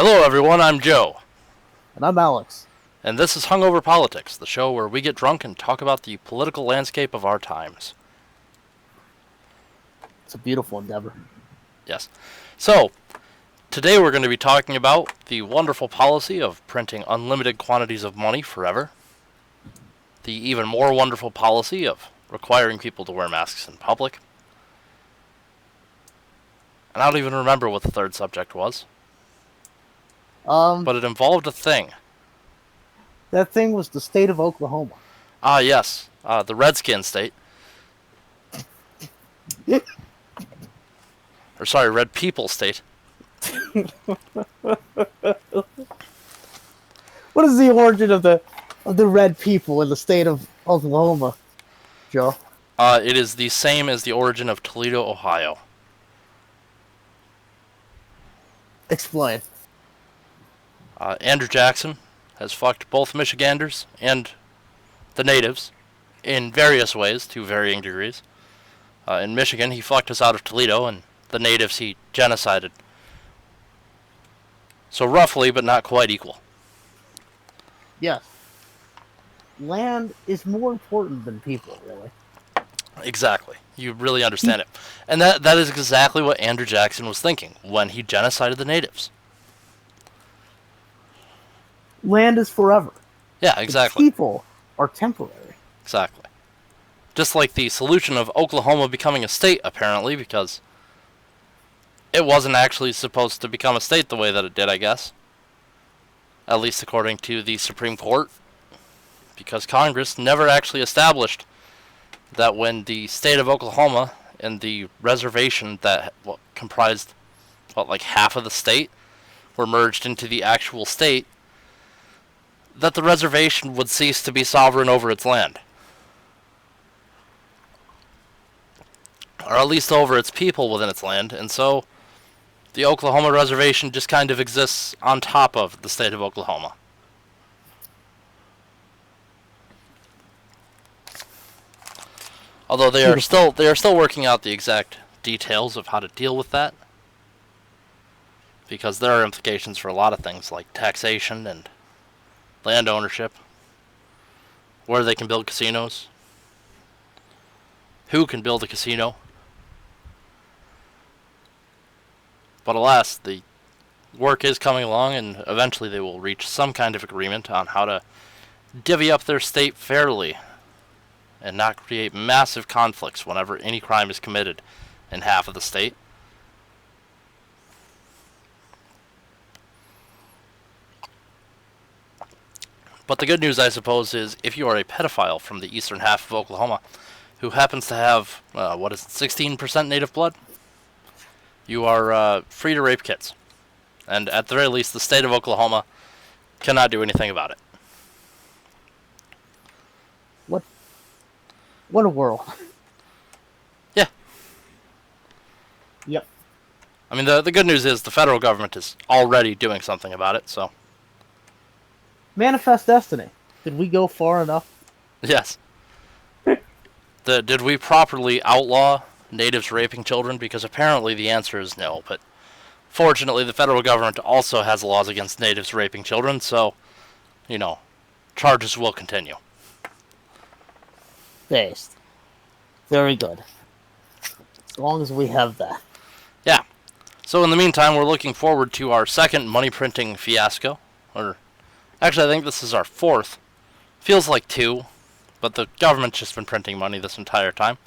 Hello, everyone. I'm Joe, And I'm Alex. and this is Hungover Politics, the show where we get drunk and talk about the political landscape of our times. It's a beautiful endeavor. Yes. So, today we're going to be talking about the wonderful policy of printing unlimited quantities of money forever, the even more wonderful policy of requiring people to wear masks in public, and I don't even remember what the third subject was, but it involved a thing. That thing was the state of Oklahoma. Ah, yes, the Redskin state. Or sorry, Red People state. What is the origin of the red people in the state of Oklahoma, Joe? It is the same as the origin of Toledo, Ohio. Explain. Andrew Jackson has fucked both Michiganders and the natives in various ways to varying degrees. In Michigan, he fucked us out of Toledo, and the natives he genocided. So roughly, but not quite equal. Yes. Land is more important than people, really. Exactly. You really understand it. And that is exactly what Andrew Jackson was thinking when he genocided the natives. Land is forever. Yeah, exactly. The people are temporary. Exactly. Just like the solution of Oklahoma becoming a state, apparently, because it wasn't actually supposed to become a state the way that it did, I guess. At least according to the Supreme Court. Because Congress never actually established that when the state of Oklahoma and the reservation that comprised, like half of the state were merged into the actual state, that the reservation would cease to be sovereign over its land. Or at least over its people within its land, and so the Oklahoma reservation just kind of exists on top of the state of Oklahoma. Although they are still working out the exact details of how to deal with that, because there are implications for a lot of things like taxation and land ownership, where they can build casinos, who can build a casino. But alas, the work is coming along, and eventually they will reach some kind of agreement on how to divvy up their state fairly and not create massive conflicts whenever any crime is committed in half of the state. But the good news, I suppose, is if you are a pedophile from the eastern half of Oklahoma who happens to have, 16% native blood, you are free to rape kids. And at the very least, the state of Oklahoma cannot do anything about it. What a world. Yeah. Yep. I mean, the good news is the federal government is already doing something about it, so. Manifest destiny. Did we go far enough? Yes. Did we properly outlaw natives raping children? Because apparently the answer is no, but fortunately the federal government also has laws against natives raping children, so, charges will continue. Based. Very good. As long as we have that. Yeah. So in the meantime, we're looking forward to our second money printing fiasco. Or, actually, I think this is our fourth. Feels like two, but the government's just been printing money this entire time.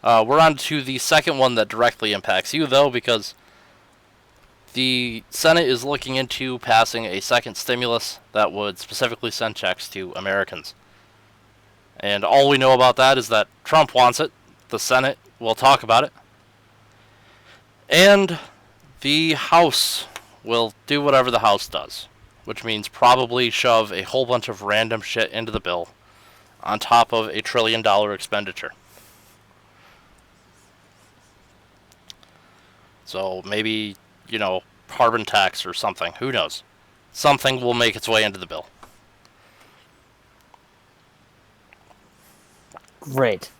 We're on to the second one that directly impacts you, though, because the Senate is looking into passing a second stimulus that would specifically send checks to Americans. And all we know about that is that Trump wants it, the Senate will talk about it, and the House will do whatever the House does, which means probably shove a whole bunch of random shit into the bill on top of $1 trillion expenditure. So maybe, carbon tax or something, who knows. Something will make its way into the bill. Great.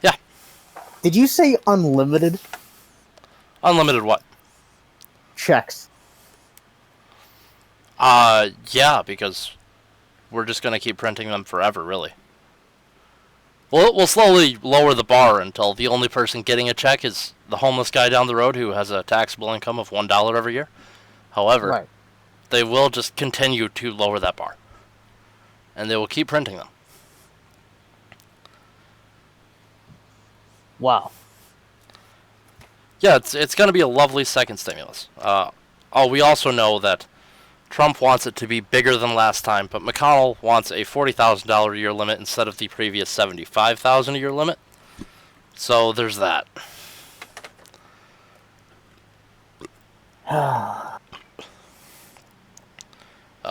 Yeah. Did you say unlimited? Unlimited what? Checks. Yeah, because we're just gonna keep printing them forever, really. We'll slowly lower the bar until the only person getting a check is the homeless guy down the road who has a taxable income of $1 every year. However, Right. they will just continue to lower that bar, and they will keep printing them. Wow. Yeah, it's going to be a lovely second stimulus. We also know that Trump wants it to be bigger than last time, but McConnell wants a $40,000 a year limit instead of the previous $75,000 a year limit. So there's that.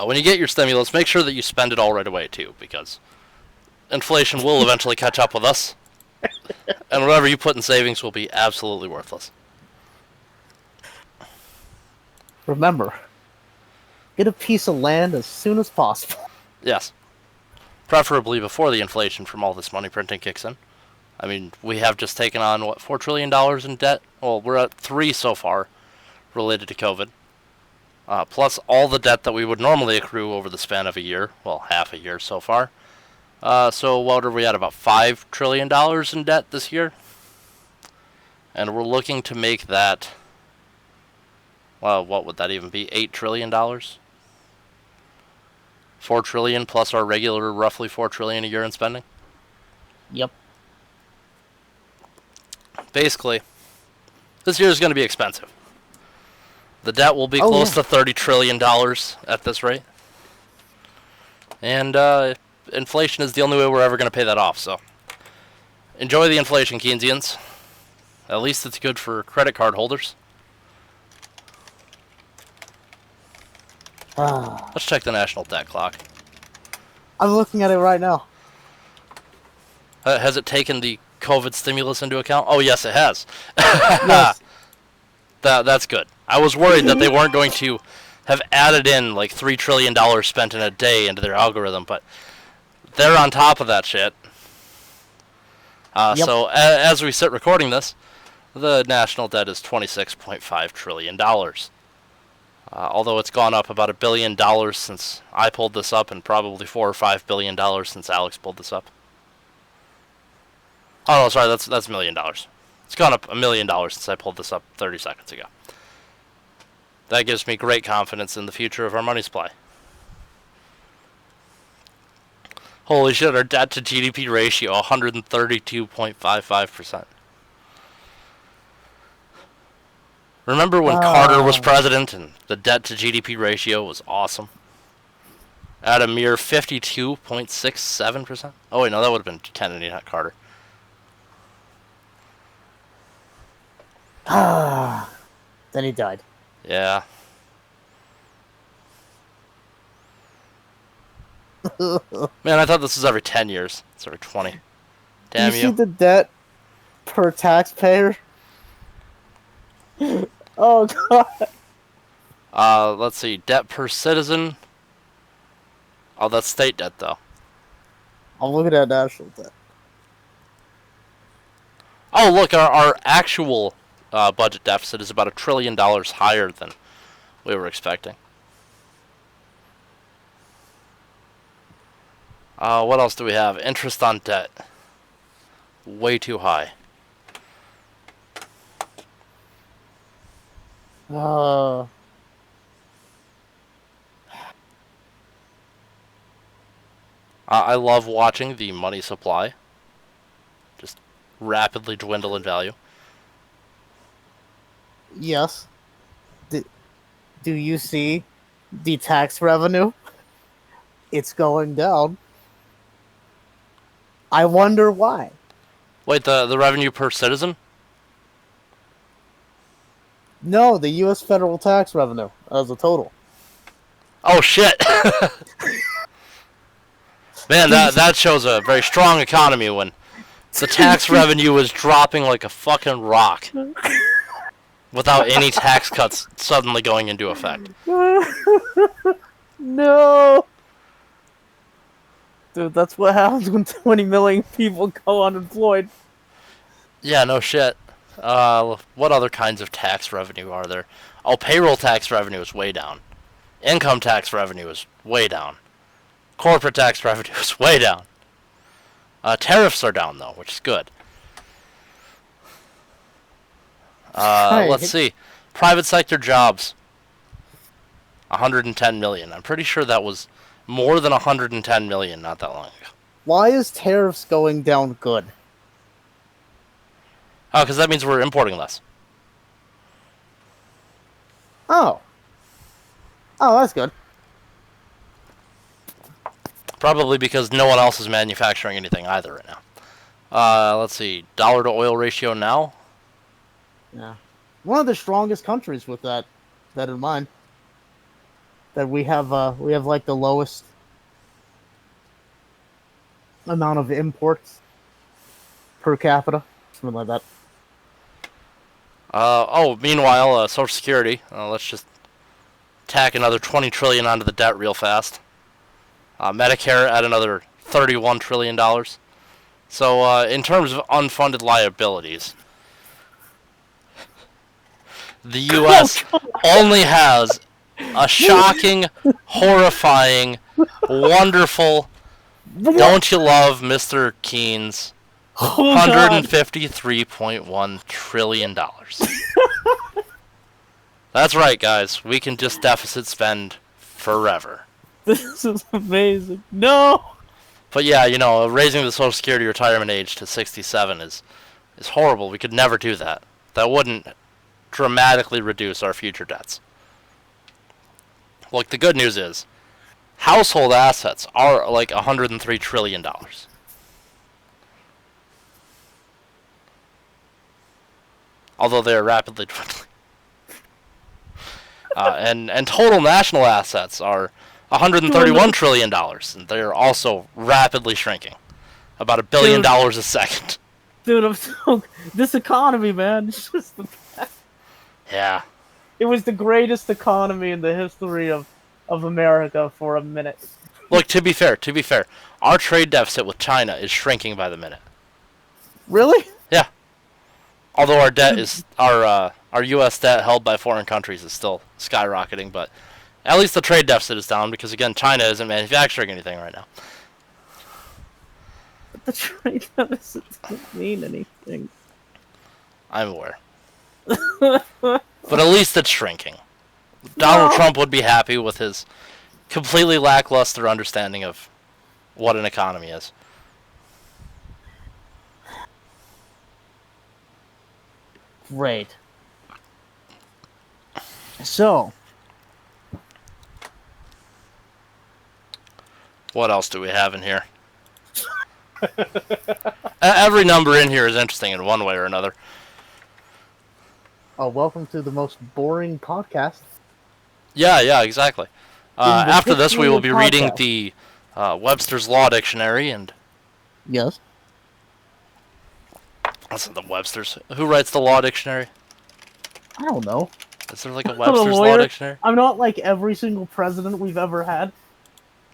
When you get your stimulus, make sure that you spend it all right away too, because inflation will eventually catch up with us, and whatever you put in savings will be absolutely worthless. Remember, get a piece of land as soon as possible. Yes. Preferably before the inflation from all this money printing kicks in. I mean, we have just taken on, what, $4 trillion in debt? Well, we're at 3 so far related to COVID. Plus all the debt that we would normally accrue over the span of a year. Well, half a year so far. So what are we at? About $5 trillion in debt this year? And we're looking to make that, well, what would that even be? $8 trillion? $4 trillion plus our regular roughly $4 trillion a year in spending? Yep. Basically, this year is going to be expensive. The debt will be close to $30 trillion at this rate. And inflation is the only way we're ever going to pay that off, so enjoy the inflation, Keynesians. At least it's good for credit card holders. Let's check the national debt clock. I'm looking at it right now. Has it taken the COVID stimulus into account? Oh, yes, it has. Yes. That's good. I was worried that they weren't going to have added in like $3 trillion spent in a day into their algorithm, but they're on top of that shit. Yep. So as we sit recording this, the national debt is $26.5 trillion. Although it's gone up about $1 billion since I pulled this up, and probably $4 or $5 billion since Alex pulled this up. Oh no, sorry, that's $1 million. It's gone up $1 million since I pulled this up 30 seconds ago. That gives me great confidence in the future of our money supply. Holy shit, our debt to GDP ratio, 132.55%. Remember when Carter was president and the debt to GDP ratio was awesome? At a mere 52.67%? Oh wait, no, that would have been Kennedy, not Carter. Then he died. Yeah. Man, I thought this was every 10 years. It's every 20. Damn you you. see the debt per taxpayer? Oh, God. Let's see. Debt per citizen. Oh, that's state debt, though. I'm looking at national debt. Oh, look, our actual budget deficit is about $1 trillion higher than we were expecting. What else do we have? Interest on debt. Way too high. I love watching the money supply just rapidly dwindle in value. Yes. Do you see the tax revenue? It's going down. I wonder why. Wait, the revenue per citizen? No, the U.S. federal tax revenue as a total. Oh, shit! Man, that shows a very strong economy when the tax revenue is dropping like a fucking rock without any tax cuts suddenly going into effect. No! Dude, that's what happens when 20 million people go unemployed. Yeah, no shit. What other kinds of tax revenue are there? Oh, payroll tax revenue is way down. Income tax revenue is way down. Corporate tax revenue is way down. Tariffs are down, though, which is good. Let's see. Private sector jobs. 110 million. I'm pretty sure that was more than 110 million not that long ago. Why is tariffs going down good? Oh, because that means we're importing less. Oh. Oh, that's good. Probably because no one else is manufacturing anything either right now. Let's see. Dollar to oil ratio now. Yeah. One of the strongest countries with that in mind. That we have like the lowest amount of imports per capita. Something like that. Meanwhile, Social Security. Let's just tack another 20 trillion onto the debt real fast. Medicare at another $31 trillion. So, in terms of unfunded liabilities, the U.S. only has a shocking, horrifying, wonderful, don't you love Mr. Keynes, $153.1 trillion. That's right, guys. We can just deficit spend forever. This is amazing. No! But yeah, raising the Social Security retirement age to 67 is horrible. We could never do that. That wouldn't dramatically reduce our future debts. Look, the good news is, household assets are like $103 trillion. Although they are rapidly dwindling. And total national assets are $131 trillion, and they are also rapidly shrinking. About $1 billion a second. Dude, this economy, man, it's just the best. Yeah. It was the greatest economy in the history of America for a minute. Look, to be fair, our trade deficit with China is shrinking by the minute. Really? Yeah. Although our debt is our U.S. debt held by foreign countries is still skyrocketing, but at least the trade deficit is down because again, China isn't manufacturing anything right now. But the trade deficit doesn't mean anything. I'm aware. But at least it's shrinking. Donald Trump would be happy with his completely lackluster understanding of what an economy is. Great. So, what else do we have in here? Every number in here is interesting in one way or another. Oh, welcome to the most boring podcast. Yeah, exactly. After this, we will be podcast. reading the Webster's Law Dictionary and... Yes. That's not the Webster's. Who writes the Law Dictionary? I don't know. Is there like a Webster's Law Dictionary? I'm not like every single president we've ever had.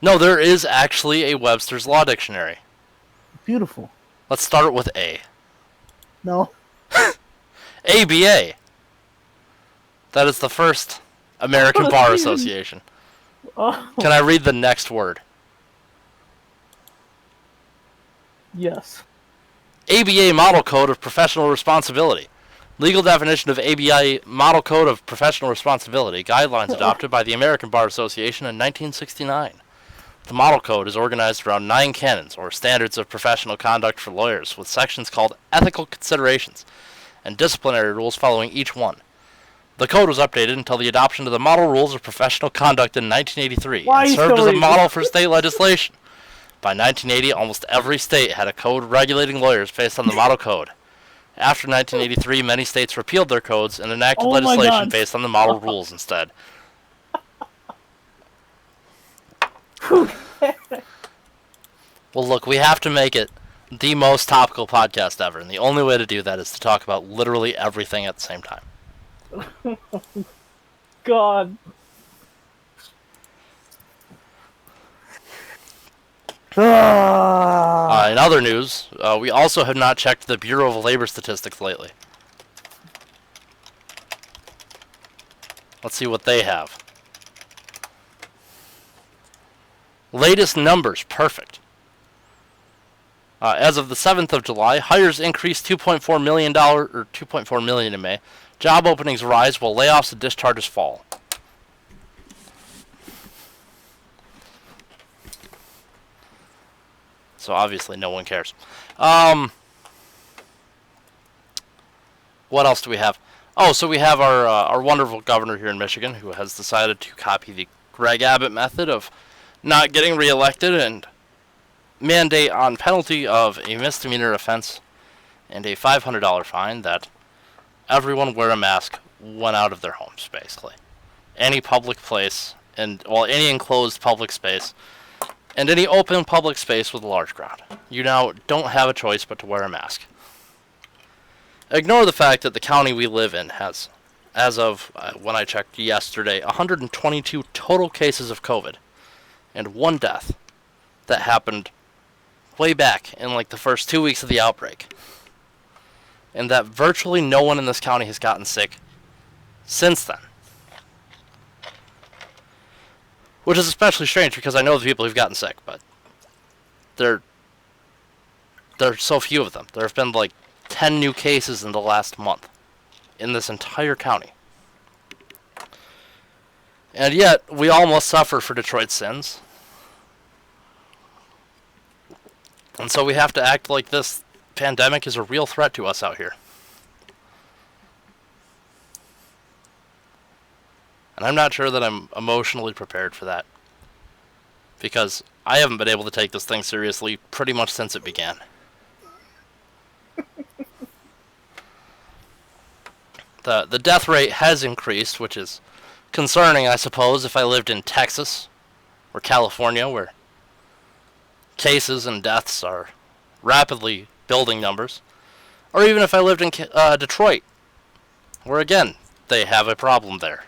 No, there is actually a Webster's Law Dictionary. Beautiful. Let's start with A. No. ABA. That is the first American Bar Association. Oh. Can I read the next word? Yes. ABA Model Code of Professional Responsibility. Legal definition of ABA Model Code of Professional Responsibility. Guidelines adopted by the American Bar Association in 1969. The Model Code is organized around 9 canons, or standards of professional conduct for lawyers, with sections called Ethical Considerations and disciplinary rules following each one. The code was updated until the adoption of the Model Rules of Professional Conduct in 1983 and served as a model for state legislation. By 1980, almost every state had a code regulating lawyers based on the Model Code. After 1983, many states repealed their codes and enacted legislation based on the Model Rules instead. Well, look, we have to make it the most topical podcast ever, and the only way to do that is to talk about literally everything at the same time. God. In other news, we also have not checked the Bureau of Labor Statistics lately. Let's see what they have. Latest numbers, perfect. As of the 7th of July, hires increased $2.4 million, or $2.4 million in May. Job openings rise while layoffs and discharges fall. So obviously no one cares. What else do we have? Oh, so we have our wonderful governor here in Michigan who has decided to copy the Greg Abbott method of not getting reelected and mandate on penalty of a misdemeanor offense and a $500 fine that everyone wear a mask when out of their homes, basically. Any public place, any enclosed public space, and any open public space with a large crowd. You now don't have a choice but to wear a mask. Ignore the fact that the county we live in has, as of when I checked yesterday, 122 total cases of COVID and 1 death that happened way back in like the first 2 weeks of the outbreak. And that virtually no one in this county has gotten sick since then. Which is especially strange because I know the people who've gotten sick, but there are so few of them. There have been like 10 new cases in the last month in this entire county. And yet, we all must suffer for Detroit's sins. And so we have to act like this pandemic is a real threat to us out here. And I'm not sure that I'm emotionally prepared for that. Because I haven't been able to take this thing seriously pretty much since it began. The death rate has increased, which is concerning, I suppose, if I lived in Texas or California, where cases and deaths are rapidly building numbers. Or even if I lived in Detroit, where again, they have a problem there.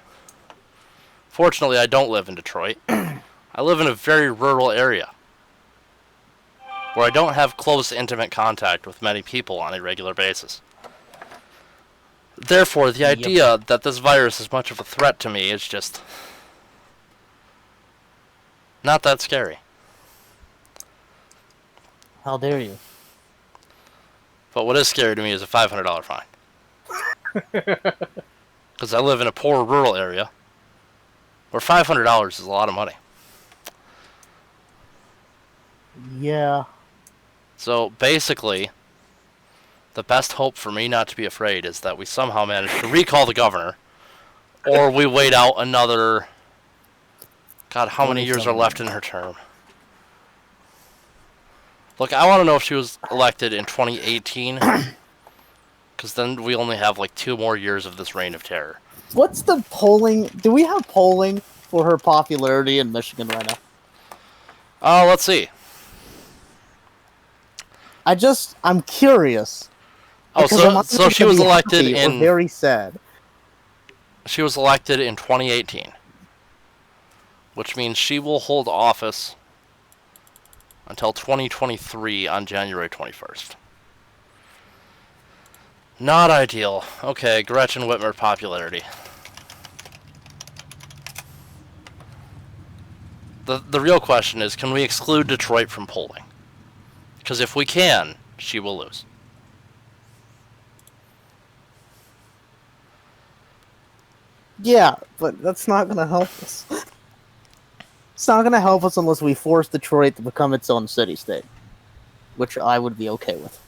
Fortunately, I don't live in Detroit. I live in a very rural area where I don't have close, intimate contact with many people on a regular basis. Therefore, the idea that this virus is much of a threat to me is just not that scary. How dare you? But what is scary to me is a $500 fine. Because I live in a poor rural area where $500 is a lot of money. Yeah. So basically, the best hope for me not to be afraid is that we somehow manage to recall the governor, or we wait out another... God, how many years are left in her term? Look, I want to know if she was elected in 2018, because then we only have like 2 more years of this reign of terror. What's the polling? Do we have polling for her popularity in Michigan right now? Let's see. I'm curious. Oh, so she was elected in... very sad. She was elected in 2018. Which means she will hold office until 2023 on January 21st. Not ideal. Okay, Gretchen Whitmer popularity. The real question is, can we exclude Detroit from polling? Because if we can, she will lose. Yeah, but that's not going to help us. It's not going to help us unless we force Detroit to become its own city-state, which I would be okay with.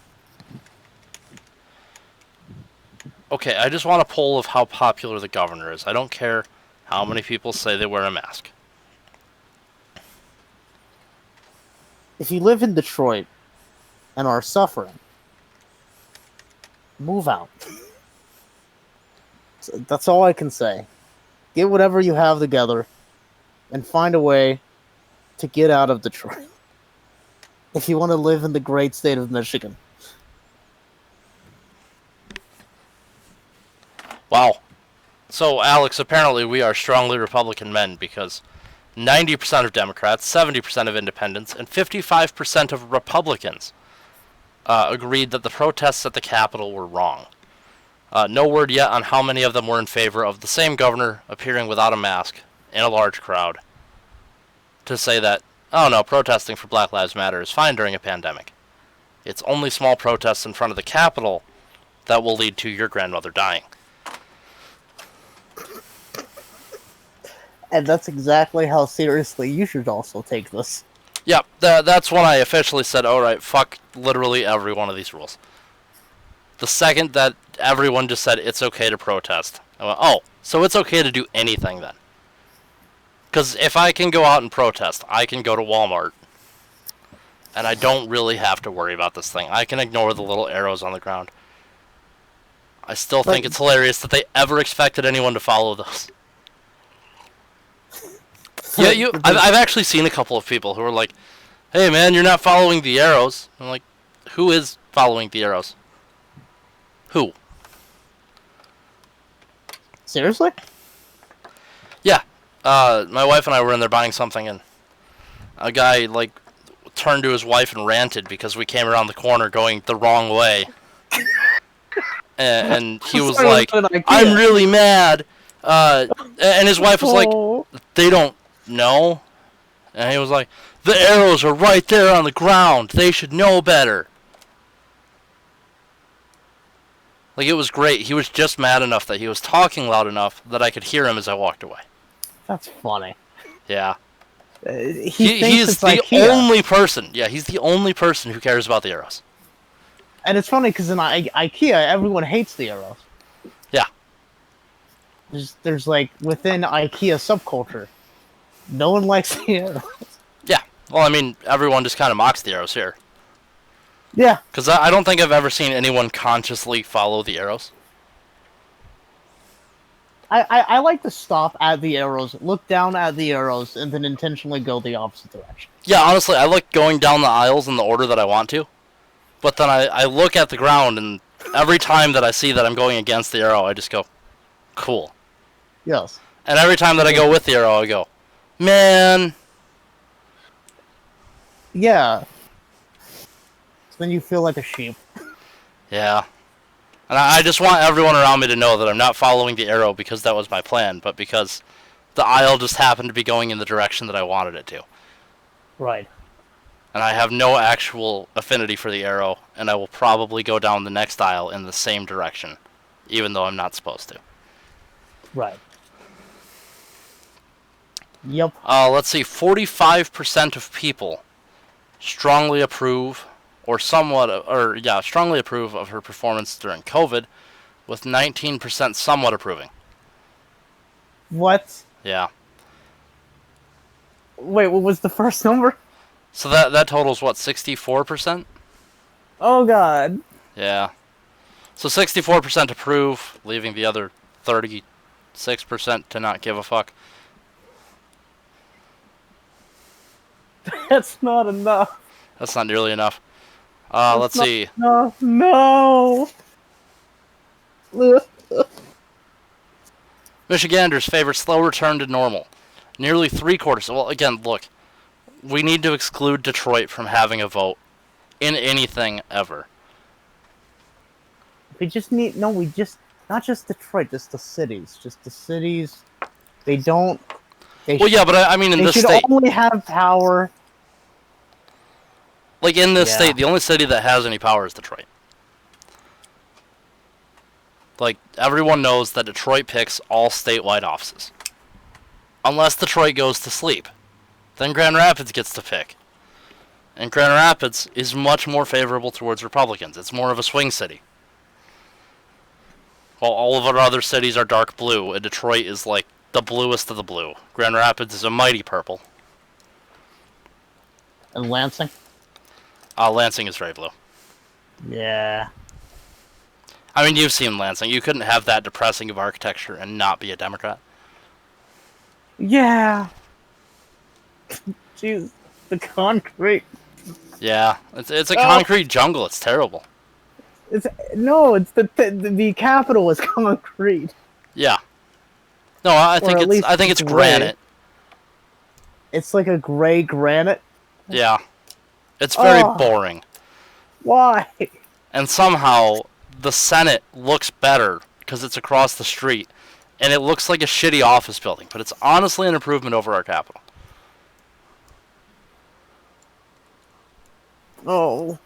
Okay, I just want a poll of how popular the governor is. I don't care how many people say they wear a mask. If you live in Detroit and are suffering, move out. So that's all I can say. Get whatever you have together and find a way to get out of Detroit. If you want to live in the great state of Michigan. Wow. So, Alex, apparently we are strongly Republican men because 90% of Democrats, 70% of independents, and 55% of Republicans agreed that the protests at the Capitol were wrong. No word yet on how many of them were in favor of the same governor appearing without a mask in a large crowd to say that Oh no, protesting for Black Lives Matter is fine during a pandemic. It's only small protests in front of the Capitol that will lead to your grandmother dying. And that's exactly how seriously you should also take this. Yep, that's when I officially said, alright, fuck literally every one of these rules. The second that everyone just said it's okay to protest, I went, oh, so it's okay to do anything then. Because if I can go out and protest, I can go to Walmart. And I don't really have to worry about this thing. I can ignore the little arrows on the ground. I still think it's hilarious that they ever expected anyone to follow those. Yeah, I've actually seen a couple of people who are like, hey man, you're not following the arrows. I'm like, who is following the arrows? Who? Seriously? Yeah. My wife and I were in there buying something, and a guy, like, turned to his wife and ranted because we came around the corner going the wrong way. And he was like, I'm really mad. And his wife was like, they don't know. And he was like, the arrows are right there on the ground. They should know better. Like, it was great. He was just mad enough that he was talking loud enough that I could hear him as I walked away. That's funny. Yeah. He's the only person. Yeah, he's the only person who cares about the arrows. And it's funny because in IKEA, everyone hates the arrows. Yeah. There's like, within IKEA subculture, no one likes the arrows. Yeah. Well, I mean, everyone just kind of mocks the arrows here. Yeah. Because I don't think I've ever seen anyone consciously follow the arrows. I like to stop at the arrows, look down at the arrows, and then intentionally go the opposite direction. Yeah, honestly, I like going down the aisles in the order that I want to. But then I look at the ground, and every time that I see that I'm going against the arrow, I just go, cool. Yes. And every time that I go with the arrow, I go, man. Yeah. So then you feel like a sheep. Yeah. And I just want everyone around me to know that I'm not following the arrow because that was my plan, but because the aisle just happened to be going in the direction that I wanted it to. Right. And I have no actual affinity for the arrow, and I will probably go down the next aisle in the same direction, even though I'm not supposed to. Right. Yep. Let's see, 45% of people strongly approve strongly approve of her performance during COVID, with 19% somewhat approving. What? Yeah. Wait, what was the first number? So that totals what, 64%? Oh god. Yeah. So 64% approve, leaving the other 36% to not give a fuck. That's not enough. That's not nearly enough. Let's see. No. Michiganders favor slow return to normal. Nearly 3/4. Well, again, look. We need to exclude Detroit from having a vote in anything ever. We just need... No, not just Detroit, just the cities. Just the cities. They don't... Well, yeah, but I mean in this state... They should only have power... Like, in this state, the only city that has any power is Detroit. Like, everyone knows that Detroit picks all statewide offices. Unless Detroit goes to sleep. Then Grand Rapids gets to pick. And Grand Rapids is much more favorable towards Republicans. It's more of a swing city. While all of our other cities are dark blue, and Detroit is, like, the bluest of the blue. Grand Rapids is a mighty purple. And Lansing? Lansing is very blue. Yeah. I mean, you've seen Lansing. You couldn't have that depressing of architecture and not be a Democrat. Yeah. Jeez, the concrete. Yeah, it's a concrete jungle. It's terrible. It's the capital is concrete. Yeah. No, I think it's granite. It's like a gray granite. Yeah. It's very boring. Why? And somehow the Senate looks better because it's across the street, and it looks like a shitty office building, but it's honestly an improvement over our Capitol. Oh.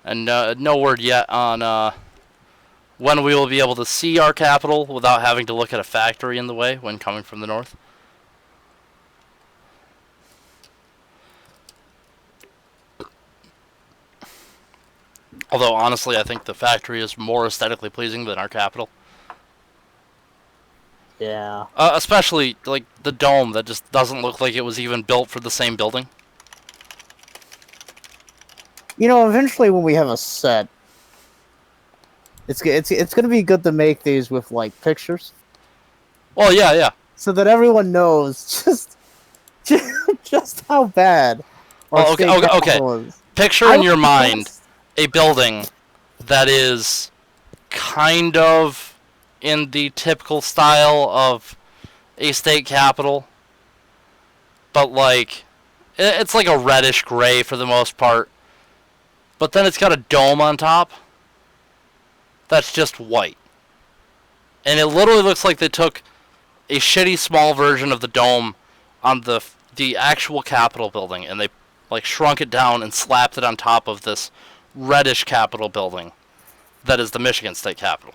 And no word yet on when we will be able to see our capital without having to look at a factory in the way when coming from the north. Although, honestly, I think the factory is more aesthetically pleasing than our capital. Yeah. Especially, like, the dome that just doesn't look like it was even built for the same building. You know, eventually when we have a set, it's gonna be good to make these with like pictures, Well, yeah, yeah. so that everyone knows just, just how bad our Well, okay, state okay, okay. capital is. Picture I in would your mind suggest, a building that is kind of in the typical style of a state capital, but like it's like a reddish gray for the most part. But then it's got a dome on top that's just white. And it literally looks like they took a shitty small version of the dome on the actual Capitol building and they like shrunk it down and slapped it on top of this reddish Capitol building that is the Michigan State Capitol.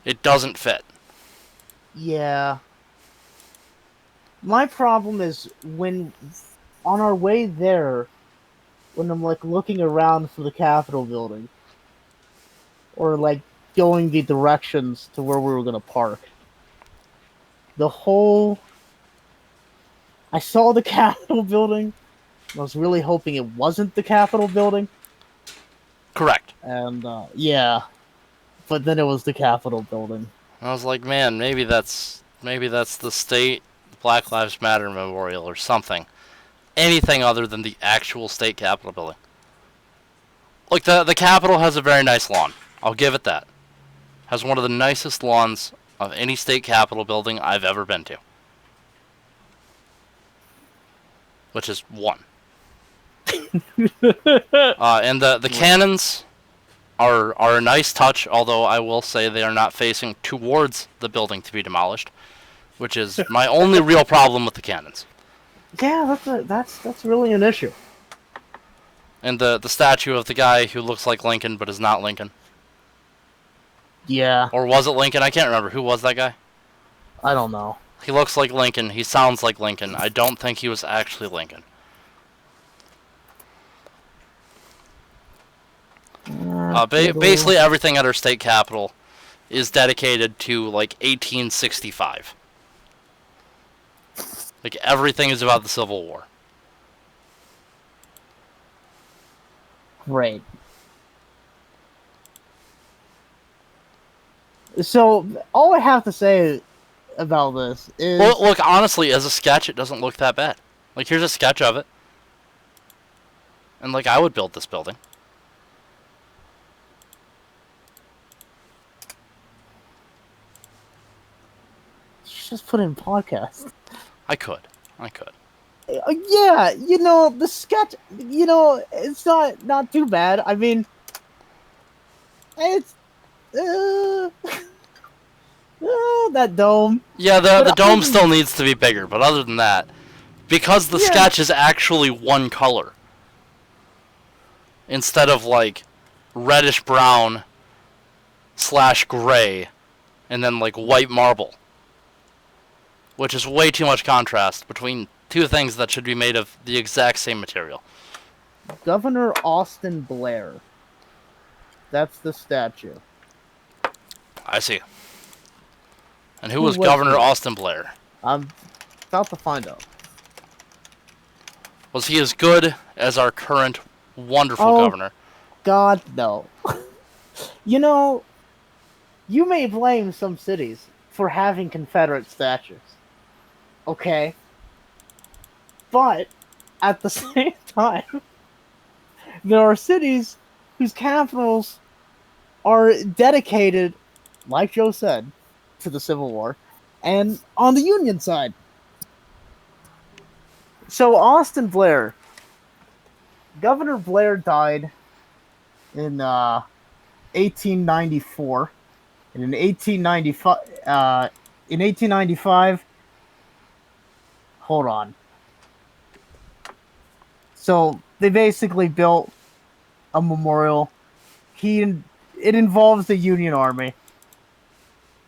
It doesn't fit. yeah. My problem is when on our way there, when I'm like looking around for the Capitol building, or like going the directions to where we were gonna park. The whole I saw the Capitol building. I was really hoping it wasn't the Capitol building, Correct. and yeah, but then it was the Capitol building. I was like, man, maybe that's the state Black Lives Matter memorial or something. Anything other than the actual state Capitol building. Like the Capitol has a very nice lawn. I'll give it that. Has one of the nicest lawns of any state Capitol building I've ever been to. Which is one. And the cannons are a nice touch, although I will say they are not facing towards the building to be demolished, which is my only real problem with the cannons. Yeah, that's really an issue. And the statue of the guy who looks like Lincoln but is not Lincoln. Yeah, Or was it Lincoln? I can't remember. Who was that guy? I don't know. He looks like Lincoln. He sounds like Lincoln. I don't think he was actually Lincoln. Basically, everything at our state capitol is dedicated to like 1865. Like everything is about the Civil War. Great. So all I have to say about this is, Well, look, honestly, as a sketch, it doesn't look that bad. Like here's a sketch of it, and like I would build this building. just put in podcast. I could. Yeah, you know, the sketch, you know, it's not too bad. I mean, it's that dome. Yeah, the But dome still needs to be bigger, but other than that, because the yeah, sketch is actually one color instead of like reddish brown / gray and then like white marble, which is way too much contrast between two things that should be made of the exact same material. Governor Austin Blair. That's the statue. I see. And who Who was was Governor he? Austin Blair? I'm about to find out. Was he as good as our current wonderful Oh, governor? God, no. You know, you may blame some cities for having Confederate statues. Okay? But, at the same time, there are cities whose capitals are dedicated, like Joe said, to the Civil War, and on the Union side. So Austin Blair, Governor Blair died in 1894, and in 1895, hold on. So they basically built a memorial. It involves the Union Army.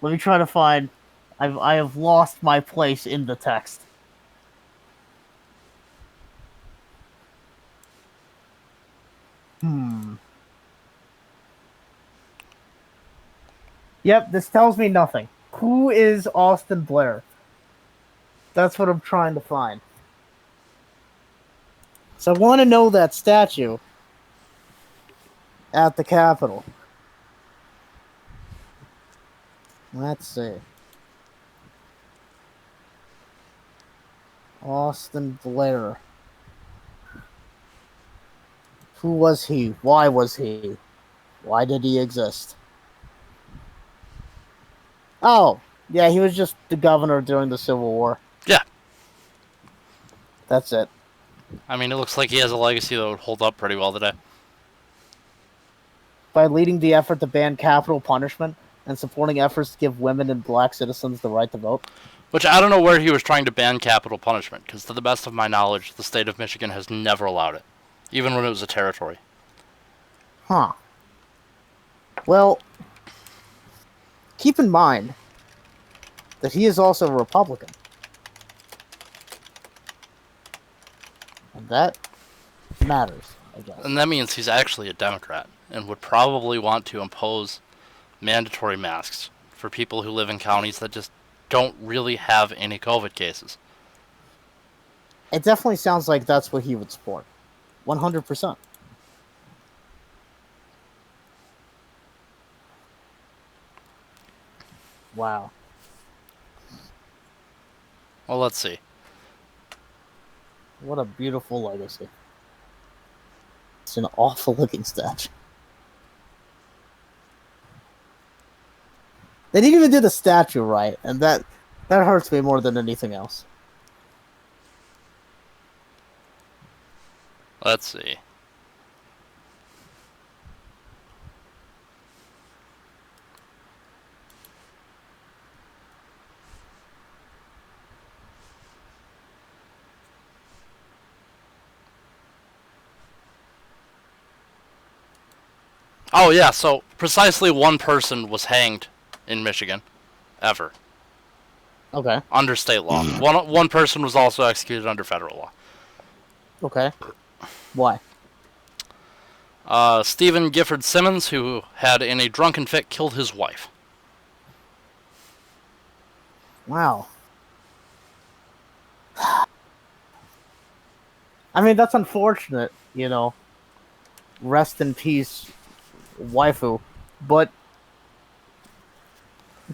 Let me try to find. I have lost my place in the text. Hmm. Yep, this tells me nothing. Who is Austin Blair? That's what I'm trying to find. So I want to know that statue at the Capitol. Let's see. Austin Blair. Who was he? Why was he? Why did he exist? Oh, yeah, he was just the governor during the Civil War. Yeah. That's it. I mean, it looks like he has a legacy that would hold up pretty well today. By leading the effort to ban capital punishment and supporting efforts to give women and black citizens the right to vote. Which I don't know where he was trying to ban capital punishment, because to the best of my knowledge, the state of Michigan has never allowed it, even when it was a territory. Huh. Well, keep in mind that he is also a Republican. And that matters, I guess. And that means he's actually a Democrat, and would probably want to impose mandatory masks for people who live in counties that just don't really have any COVID cases. It definitely sounds like that's what he would support. 100%. Wow. Well, let's see. What a beautiful legacy. It's an awful looking statue. They didn't even do the statue right, and that hurts me more than anything else. Let's see. Oh, yeah, so precisely one person was hanged in Michigan, ever, Okay. under state law. One person was also executed under federal law. Okay. Why? Stephen Gifford Simmons, who had in a drunken fit killed his wife. Wow. I mean, that's unfortunate, you know. Rest in peace, waifu. But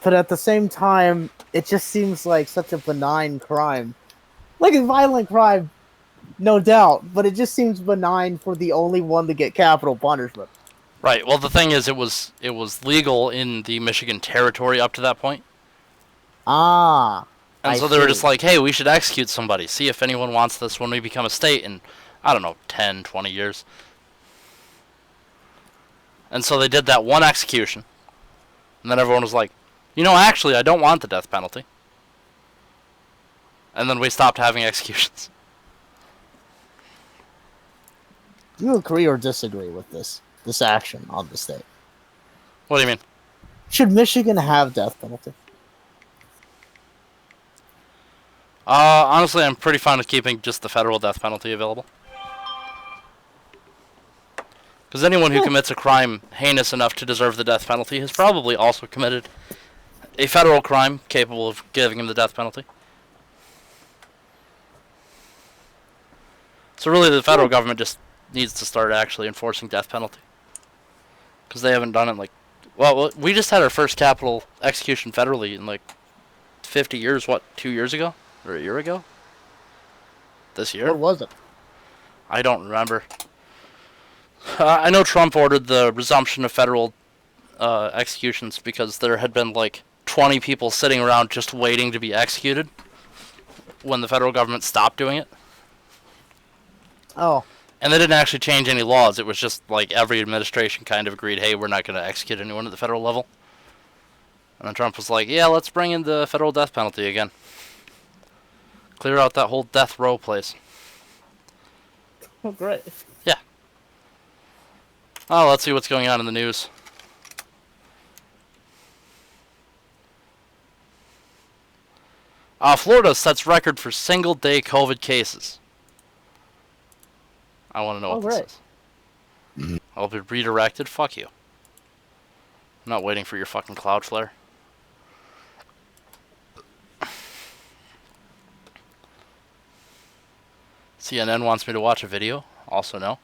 at the same time, it just seems like such a benign crime. Like a violent crime, no doubt, but it just seems benign for the only one to get capital punishment. Right. Well, the thing is, it was legal in the Michigan territory up to that point, Ah. and I so they were see. just like, "Hey, we should execute somebody. See if anyone wants this when we become a state in, I don't know, 10, 20 years." And so they did that one execution, and then everyone was like, "You know, actually, I don't want the death penalty." And then we stopped having executions. Do you agree or disagree with this action on the state? What do you mean? Should Michigan have death penalty? Honestly, I'm pretty fond of keeping just the federal death penalty available. Because anyone who commits a crime heinous enough to deserve the death penalty has probably also committed a federal crime capable of giving him the death penalty. So really, the federal government just needs to start actually enforcing death penalty. Because they haven't done it like... Well, we just had our first capital execution federally in like 50 years, what, 2 years ago? Or a year ago? This year? What was it? I don't remember. I know Trump ordered the resumption of federal executions because there had been like 20 people sitting around just waiting to be executed when the federal government stopped doing it. Oh. And they didn't actually change any laws. It was just like every administration kind of agreed, hey, we're not going to execute anyone at the federal level. And then Trump was like, yeah, let's bring in the federal death penalty again. Clear out that whole death row place. Oh, great. Yeah. Oh, let's see what's going on in the news. Florida sets record for single-day COVID cases. I want to know Oh, what this great. is. I'll be redirected. Fuck you. I'm not waiting for your fucking Cloudflare. CNN wants me to watch a video. Also no.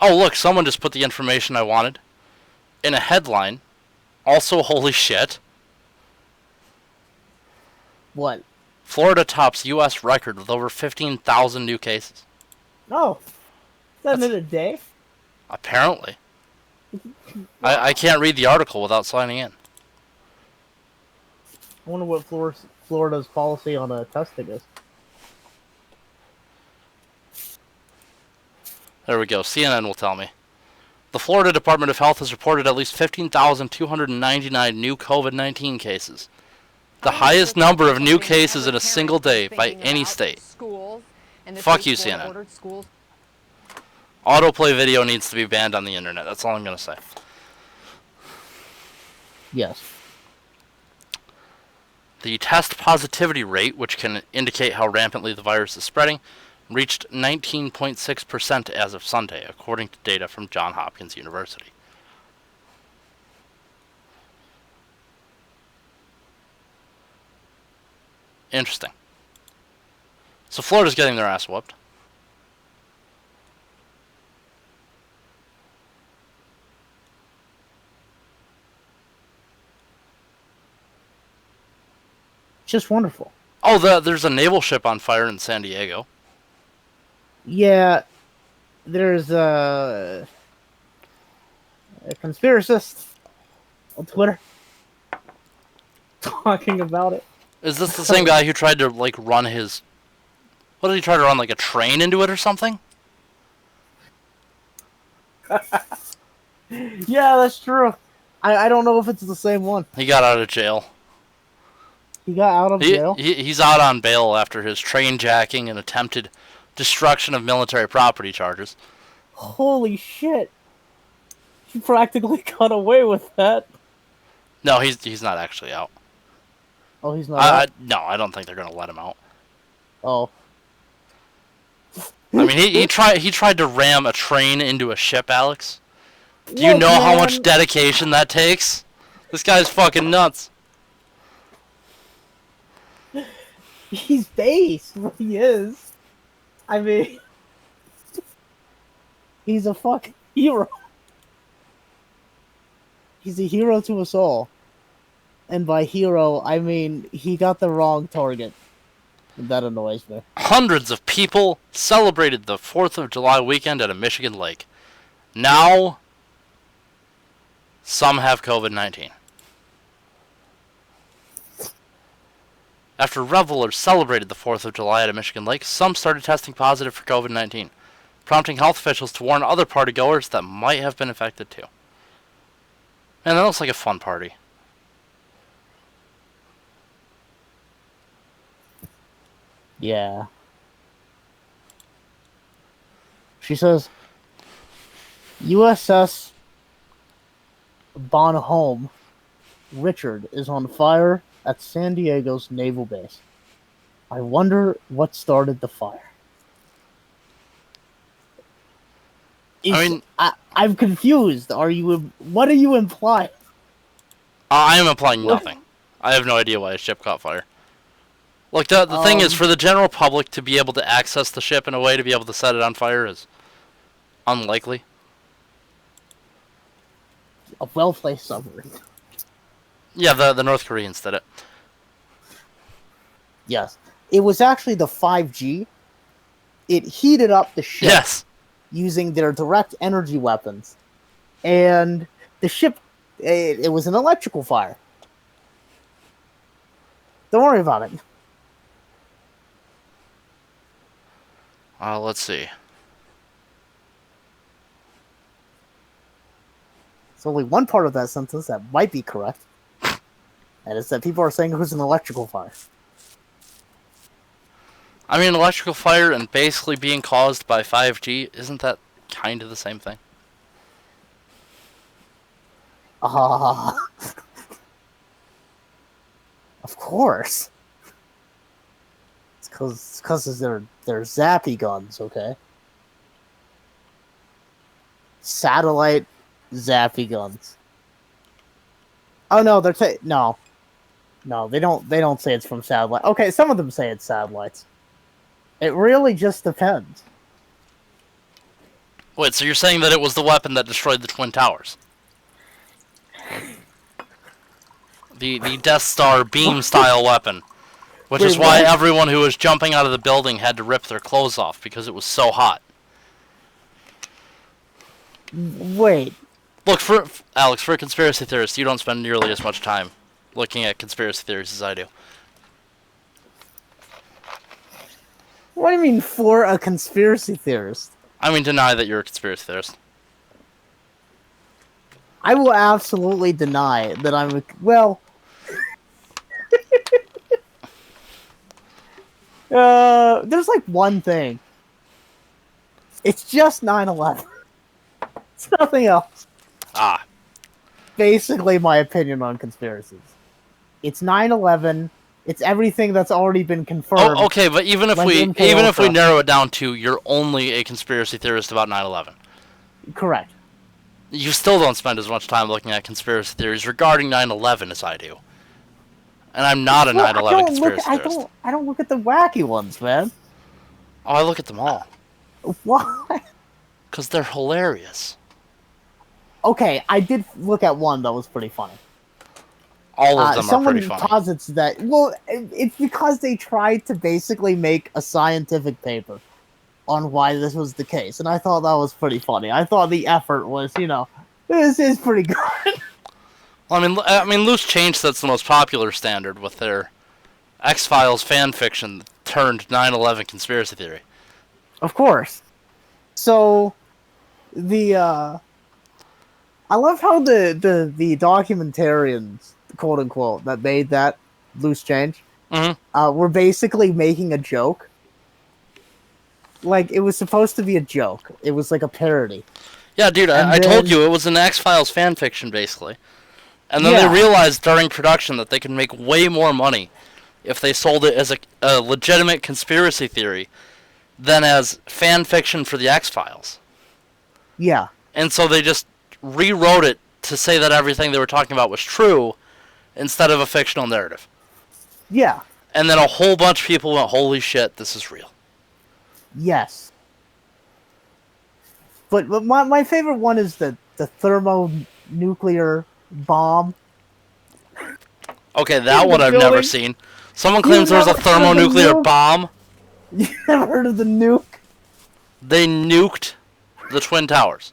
Oh, look, someone just put the information I wanted in a headline. Also, holy shit. What? Florida tops U.S. record with over 15,000 new cases. Oh, is that That's- in a day? Apparently. Wow. I can't read the article without signing in. I wonder what Florida's policy on testing is. There we go. CNN will tell me. The Florida Department of Health has reported at least 15,299 new COVID-19 cases. The highest number of new cases in a single day by any state. Fuck you, CNN. Autoplay video needs to be banned on the internet. That's all I'm going to say. Yes. The test positivity rate, which can indicate how rampantly the virus is spreading, reached 19.6% as of Sunday, according to data from Johns Hopkins University. Interesting. So Florida's getting their ass whooped. Just wonderful. Oh, there's a naval ship on fire in San Diego. Yeah, there's a conspiracist on Twitter talking about it. Is this the same guy who tried to, like, run his... What did he try to run, like, a train into it or something? Yeah, that's true. I don't know if it's the same one. He got out of jail. He got out of jail? He's out on bail after his train jacking and attempted destruction of military property charges. Holy shit. He practically got away with that. No, he's not actually out. Oh, he's not out? No, I don't think they're going to let him out. Oh. I mean, he tried to ram a train into a ship, Alex. Do you Look, know how man, much dedication that takes? This guy's fucking nuts. he's based. He is. I mean, he's a fucking hero. He's a hero to us all. And by hero, I mean he got the wrong target. That annoys me. Hundreds of people celebrated the 4th of July weekend at a Michigan lake. Now, some have COVID-19. After revelers celebrated the 4th of July at a Michigan lake, some started testing positive for COVID-19, prompting health officials to warn other partygoers that might have been infected too. Man, that looks like a fun party. Yeah. She says, USS Bonhomme Richard is on fire at San Diego's naval base. I wonder what started the fire. I'm confused. What are you implying? I am implying nothing. I have no idea why a ship caught fire. Look, the thing is, for the general public to be able to access the ship in a way to be able to set it on fire is unlikely. A well-placed submarine. Yeah, the North Koreans did it. Yes. It was actually the 5G. It heated up the ship Yes. using their direct energy weapons. And the ship, it was an electrical fire. Don't worry about it. Let's see. There's only one part of that sentence that might be correct. And it's that people are saying it was an electrical fire. I mean, electrical fire and basically being caused by 5G, isn't that kind of the same thing? Ah, of course. It's because they're zappy guns, okay? Satellite zappy guns. Oh no, no, they don't say it's from satellite. Okay, some of them say it's satellites. It really just depends. Wait, so you're saying that it was the weapon that destroyed the Twin Towers? The Death Star beam style weapon. Which Wait, is why what? everyone who was jumping out of the building had to rip their clothes off because it was so hot. Wait, Look, Alex, for a conspiracy theorist, you don't spend nearly as much time looking at conspiracy theories as I do. what do you mean for a conspiracy theorist? I mean, deny that you're a conspiracy theorist. I will absolutely deny that well. There's like one thing. It's just 9/11. It's nothing else. Ah, Basically, my opinion on conspiracies. It's 9/11. It's everything that's already been confirmed. oh, okay, but even if like we MK even if we Ultra. narrow it down to you're only a conspiracy theorist about 9/11, Correct. you still don't spend as much time looking at conspiracy theories regarding 9/11 as I do. And I'm not a Well, 9/11 conspiracy I theorist. don't look at the wacky ones, man. Oh, I look at them all Why? because they're hilarious. Okay, I did look at one that was pretty funny. All of them are Someone pretty funny. posits that. Well, it's because they tried to basically make a scientific paper on why this was the case, and I thought that was pretty funny. I thought the effort was, this is pretty good. Well, I mean, Loose Change sets the most popular standard with their X-Files fan fiction turned 9/11 conspiracy theory. Of course. So, I love how the documentarians, quote unquote, that made that Loose Change, were basically making a joke. Like, it was supposed to be a joke. It was like a parody. Yeah, dude, And I told then- you it was an X-Files fan fiction, basically. And then Yeah. they realized during production that they could make way more money if they sold it as a legitimate conspiracy theory than as fan fiction for the X-Files. Yeah. And so they just rewrote it to say that everything they were talking about was true instead of a fictional narrative. Yeah. And then a whole bunch of people went, holy shit, this is real. Yes. But my favorite one is the thermonuclear bomb. Okay, that In one the I've never building. seen. Someone claims You there was a never heard of the thermonuclear nuke? bomb. You ever heard of the nuke? They nuked the Twin Towers.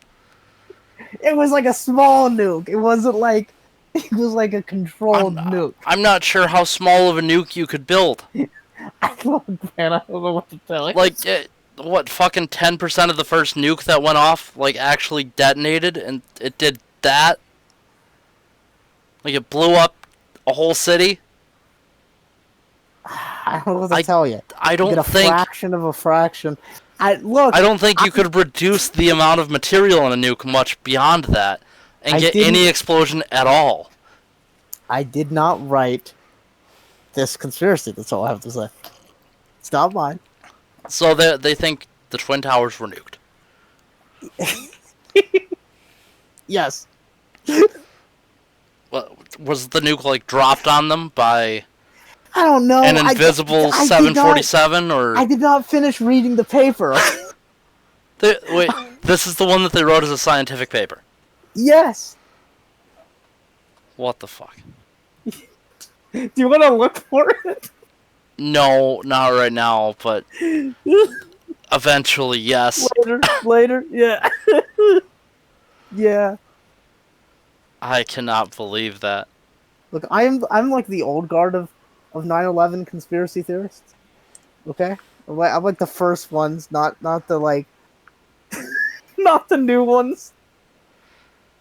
It was like a small nuke. It wasn't like it was like a controlled nuke. I'm not sure how small of a nuke you could build. Man, I don't know what to tell you. Like, what, fucking 10% of the first nuke that went off, like, actually detonated, and it did that? Like, it blew up a whole city? I don't know what to tell you. I You get don't a think... fraction of a fraction. I don't think you could reduce the amount of material in a nuke much beyond that and get any explosion at all. I did not write this conspiracy. That's all I have to say. It's not mine. So they think the Twin Towers were nuked. Yes. Was the nuke, like, dropped on them by I don't know. an invisible I did 747, or... I did not finish reading the paper. Wait, this is the one that they wrote as a scientific paper. Yes. What the fuck? Do you want to look for it? No, not right now, but eventually, yes. Later. Yeah. Yeah. I cannot believe that. Look, I'm like the old guard of 9/11 conspiracy theorists. Okay? I'm like the first ones, not the like not the new ones.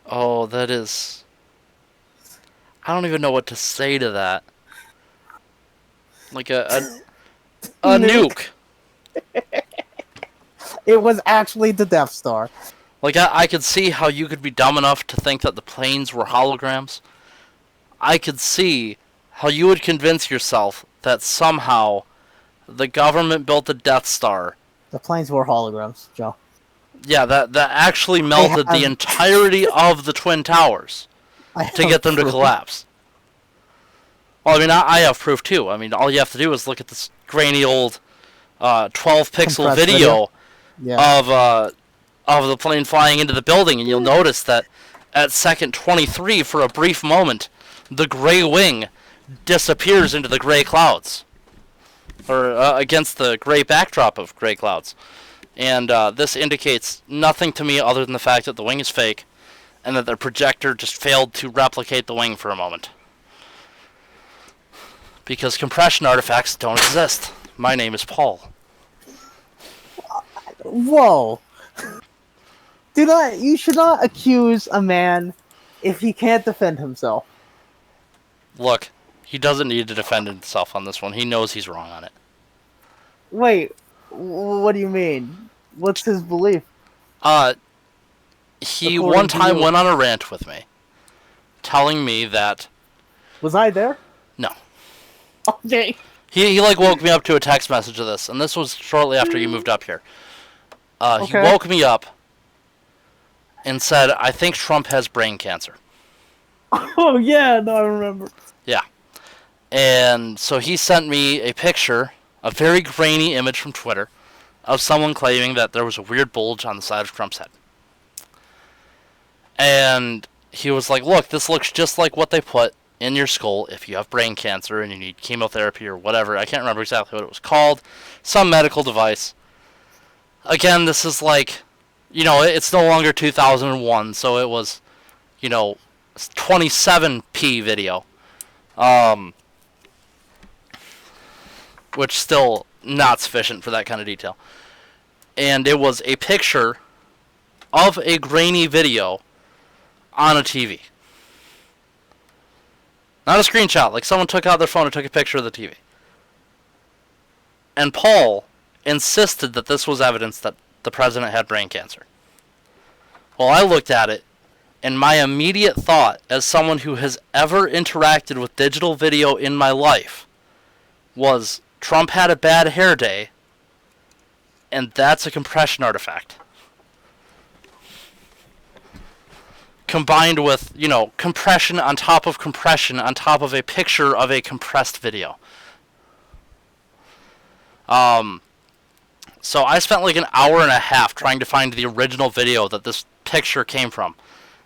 Oh, that is... I don't even know what to say to that. Like a nuke. It was actually the Death Star. Like, I could see how you could be dumb enough to think that the planes were holograms. I could see how you would convince yourself that somehow the government built a Death Star. The planes were holograms, Joe. Yeah, that actually melted the entirety of the Twin Towers to get them to collapse. Well, I mean, I have proof too. I mean, all you have to do is look at this grainy old 12-pixel video Yeah. of the plane flying into the building, and you'll notice that at second 23, for a brief moment, the gray wing disappears into the gray clouds, or against the gray backdrop of gray clouds. And this indicates nothing to me other than the fact that the wing is fake, and that the projector just failed to replicate the wing for a moment. Because compression artifacts don't exist. My name is Paul. Whoa. You should not accuse a man if he can't defend himself. Look, he doesn't need to defend himself on this one. He knows he's wrong on it. Wait, what do you mean? What's his belief? He According one to time you. went on a rant with me, telling me that... Was I there? No. Okay. He like woke me up to a text message of this, and this was shortly after you moved up here. He Okay. woke me up and said, I think Trump has brain cancer. Oh yeah, no, I remember. Yeah. And so he sent me a picture, a very grainy image from Twitter, of someone claiming that there was a weird bulge on the side of Trump's head. And he was like, look, this looks just like what they put in your skull if you have brain cancer and you need chemotherapy or whatever. I can't remember exactly what it was called. Some medical device. Again, this is like, it's no longer 2001, so it was, 27p video. Which still not sufficient for that kind of detail. And it was a picture of a grainy video on a TV. Not a screenshot, like someone took out their phone and took a picture of the TV. And Paul insisted that this was evidence that the president had brain cancer. Well, I looked at it, and my immediate thought, as someone who has ever interacted with digital video in my life, was Trump had a bad hair day, and that's a compression artifact. Combined with, compression on top of a picture of a compressed video. So I spent like an hour and a half trying to find the original video that this picture came from.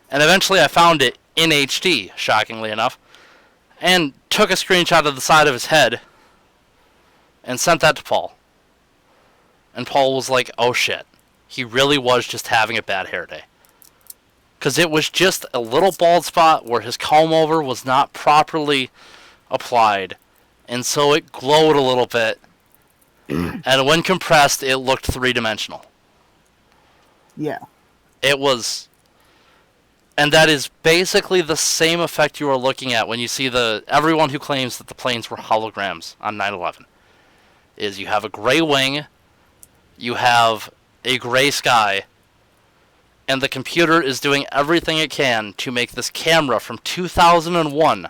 And eventually I found it in HD, shockingly enough, and took a screenshot of the side of his head and sent that to Paul. And Paul was like, oh shit, he really was just having a bad hair day. Because it was just a little bald spot where his comb over was not properly applied. And so it glowed a little bit. And when compressed, it looked three-dimensional. Yeah. It was... And that is basically the same effect you are looking at when you see everyone who claims that the planes were holograms on 9/11. Is you have a gray wing, you have a gray sky, and the computer is doing everything it can to make this camera from 2001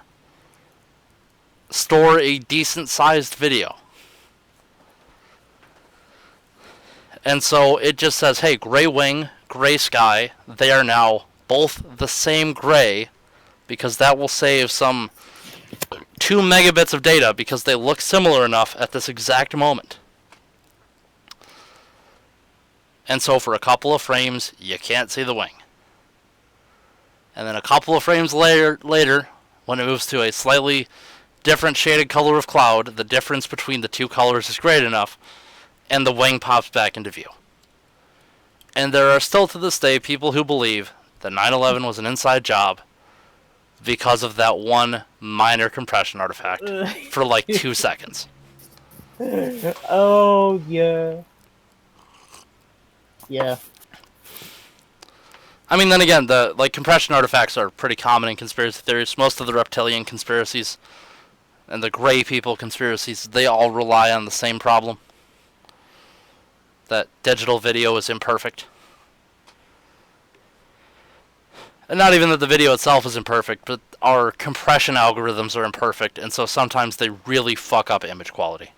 store a decent-sized video. And so it just says, hey, gray wing, gray sky, they are now both the same gray, because that will save some 2 megabits of data because they look similar enough at this exact moment. And so for a couple of frames, you can't see the wing. And then a couple of frames later, when it moves to a slightly different shaded color of cloud, the difference between the two colors is great enough, and the wing pops back into view. And there are still to this day people who believe that 9/11 was an inside job because of that one minor compression artifact for like 2 seconds. Oh, yeah. Yeah. I mean, then again, compression artifacts are pretty common in conspiracy theories. Most of the reptilian conspiracies and the gray people conspiracies, they all rely on the same problem. that digital video is imperfect. And not even that the video itself is imperfect, but our compression algorithms are imperfect, and so sometimes they really fuck up image quality.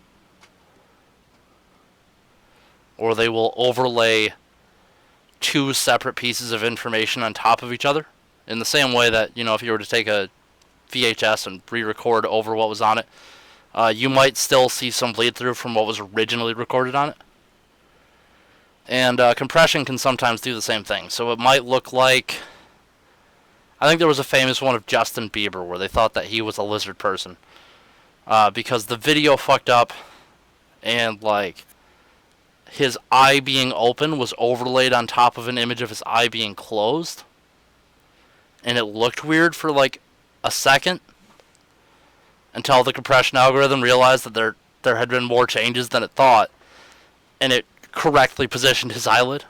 Or they will overlay two separate pieces of information on top of each other. In the same way that, if you were to take a VHS and re-record over what was on it, you might still see some bleed through from what was originally recorded on it. And compression can sometimes do the same thing. So it might look like... I think there was a famous one of Justin Bieber where they thought that he was a lizard person. Because the video fucked up and, like, his eye being open was overlaid on top of an image of his eye being closed. And it looked weird for, like, a second. Until the compression algorithm realized that there had been more changes than it thought. And it correctly positioned his eyelid.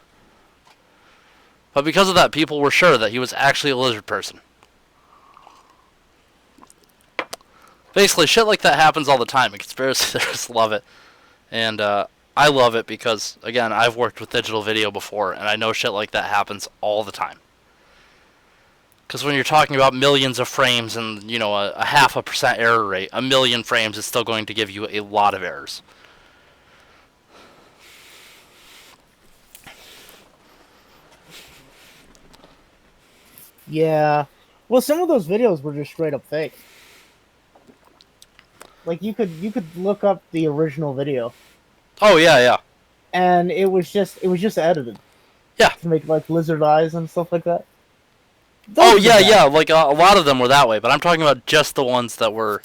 But because of that, people were sure that he was actually a lizard person. Basically, shit like that happens all the time, and conspiracy theorists love it. And I love it because, again, I've worked with digital video before, and I know shit like that happens all the time. Because when you're talking about millions of frames and, a 0.5% error rate, 1,000,000 frames is still going to give you a lot of errors. Yeah. Well, some of those videos were just straight up fake. Like you could look up the original video. Oh yeah. And it was just edited. Yeah. To make like lizard eyes and stuff like that. Those yeah. Like a lot of them were that way, but I'm talking about just the ones that were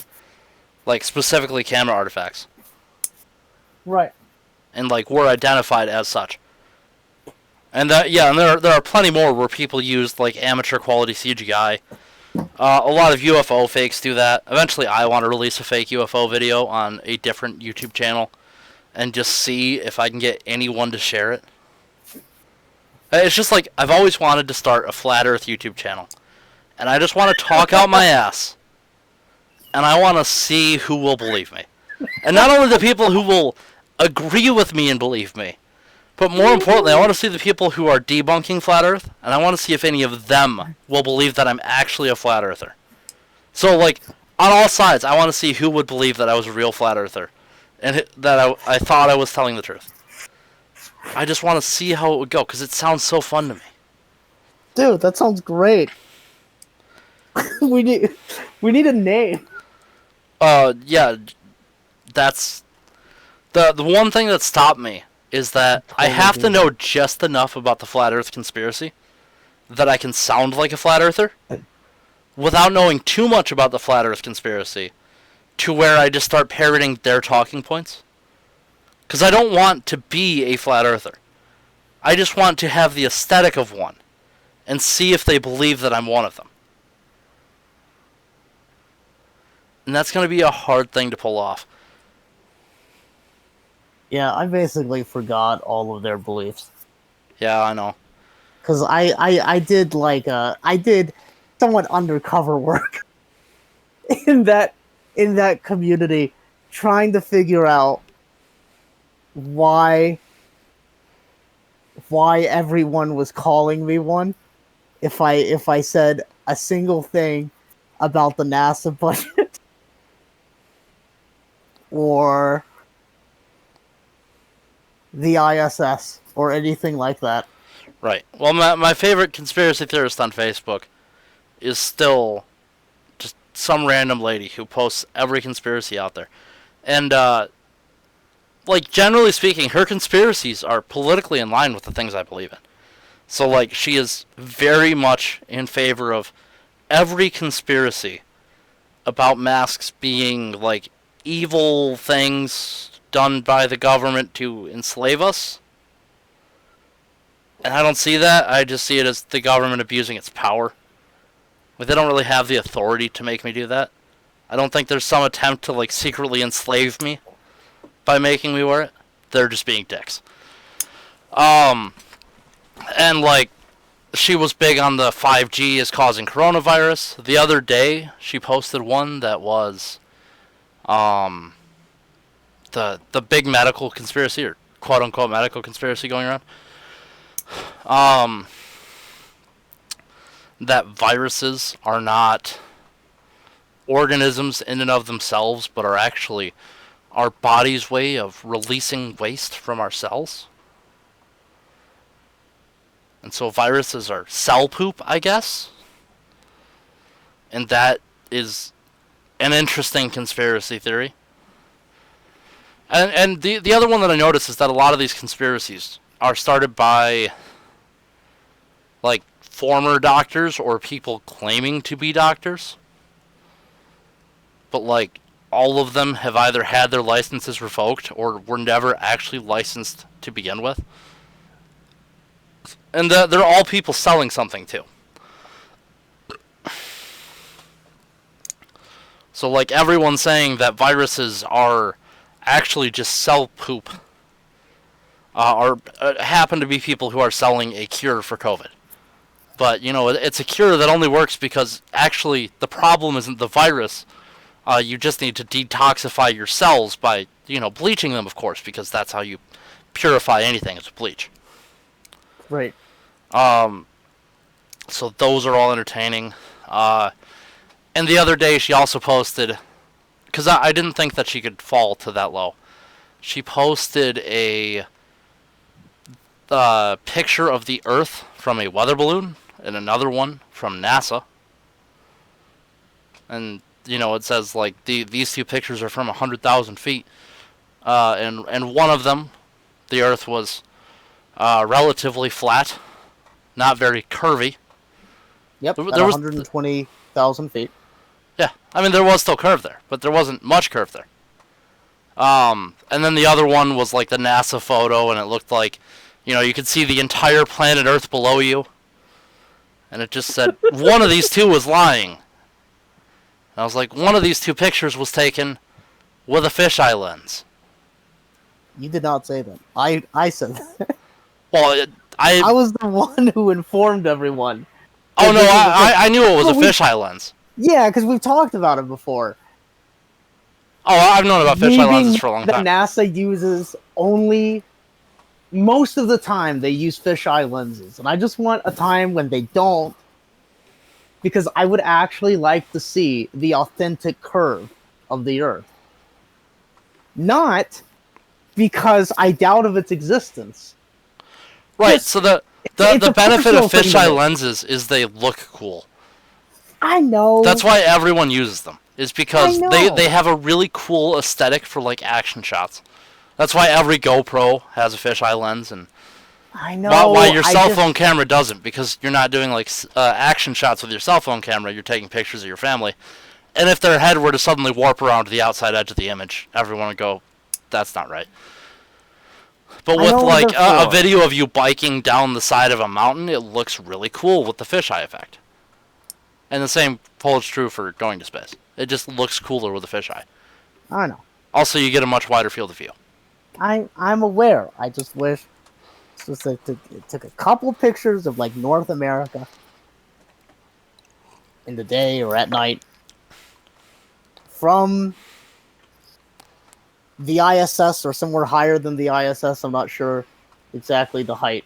like specifically camera artifacts. Right. And like were identified as such. And and there are plenty more where people use like amateur quality CGI. A lot of UFO fakes do that. Eventually, I want to release a fake UFO video on a different YouTube channel, and just see if I can get anyone to share it. It's just like I've always wanted to start a flat Earth YouTube channel, and I just want to talk out my ass, and I want to see who will believe me, and not only the people who will agree with me and believe me. But more importantly, I want to see the people who are debunking Flat Earth, and I want to see if any of them will believe that I'm actually a Flat Earther. So, like, on all sides, I want to see who would believe that I was a real Flat Earther, and that I thought I was telling the truth. I just want to see how it would go, because it sounds so fun to me. Dude, that sounds great. we need a name. Yeah, that's... The one thing that stopped me is that I have to know just enough about the Flat Earth conspiracy that I can sound like a Flat Earther without knowing too much about the Flat Earth conspiracy to where I just start parroting their talking points. Because I don't want to be a Flat Earther. I just want to have the aesthetic of one and see if they believe that I'm one of them. And that's going to be a hard thing to pull off. Yeah, I basically forgot all of their beliefs. Yeah, I know. Because I did somewhat undercover work in that community, trying to figure out why everyone was calling me one if I said a single thing about the NASA budget or the ISS or anything like that. Right. Well, my favorite conspiracy theorist on Facebook is still just some random lady who posts every conspiracy out there. And, like, generally speaking, her conspiracies are politically in line with the things I believe in. So, like, she is very much in favor of every conspiracy about masks being, like, evil things done by the government to enslave us. And I don't see that. I just see it as the government abusing its power. Like, they don't really have the authority to make me do that. I don't think there's some attempt to, like, secretly enslave me by making me wear it. They're just being dicks. And, like, she was big on the 5G is causing coronavirus. The other day, she posted one that was, the big medical conspiracy, or quote-unquote medical conspiracy going around. Um, that viruses are not organisms in and of themselves, but are actually our body's way of releasing waste from our cells. And so viruses are cell poop, I guess. And that is an interesting conspiracy theory. And the other one that I noticed is that a lot of these conspiracies are started by like former doctors or people claiming to be doctors. But like all of them have either had their licenses revoked or were never actually licensed to begin with. And they're all people selling something too. So like everyone's saying that viruses are actually just cell poop. Or happen to be people who are selling a cure for COVID. But, you know, it's a cure that only works because actually the problem isn't the virus. You just need to detoxify your cells by, you know, bleaching them, of course, because that's how you purify anything, is bleach. Right. So those are all entertaining. And the other day she also posted, because I didn't think that she could fall to that low. She posted a picture of the Earth from a weather balloon and another one from NASA. And, you know, it says, like, these two pictures are from 100,000 feet. And one of them, the Earth was relatively flat, not very curvy. Yep, There at was 120,000 feet. Yeah, I mean, there was still curve there, but there wasn't much curve there. And then the other one was like the NASA photo, and it looked like, you know, you could see the entire planet Earth below you. And it just said, one of these two was lying. And I was like, one of these two pictures was taken with a fisheye lens. You did not say that. I said that. Well, I was the one who informed everyone. Oh, no, I knew it was a fisheye lens. Yeah, because we've talked about it before. Oh, I've known about fisheye lenses for a long time. NASA uses only... Most of the time, they use fisheye lenses. And I just want a time when they don't. Because I would actually like to see the authentic curve of the Earth. Not because I doubt of its existence. Right, Just, so the benefit of fisheye lenses is they look cool. I know. That's why everyone uses them. Is because they have a really cool aesthetic for like action shots. That's why every GoPro has a fisheye lens, and I know. why your cell phone camera doesn't, because you're not doing like action shots with your cell phone camera. You're taking pictures of your family, and if their head were to suddenly warp around to the outside edge of the image, everyone would go, "That's not right." But with like a video of you biking down the side of a mountain, it looks really cool with the fisheye effect. And the same holds true for going to space. It just looks cooler with a fisheye. I know. Also, you get a much wider field of view. I'm aware. I just wish it took a couple pictures of like North America in the day or at night from the ISS or somewhere higher than the ISS. I'm not sure exactly the height.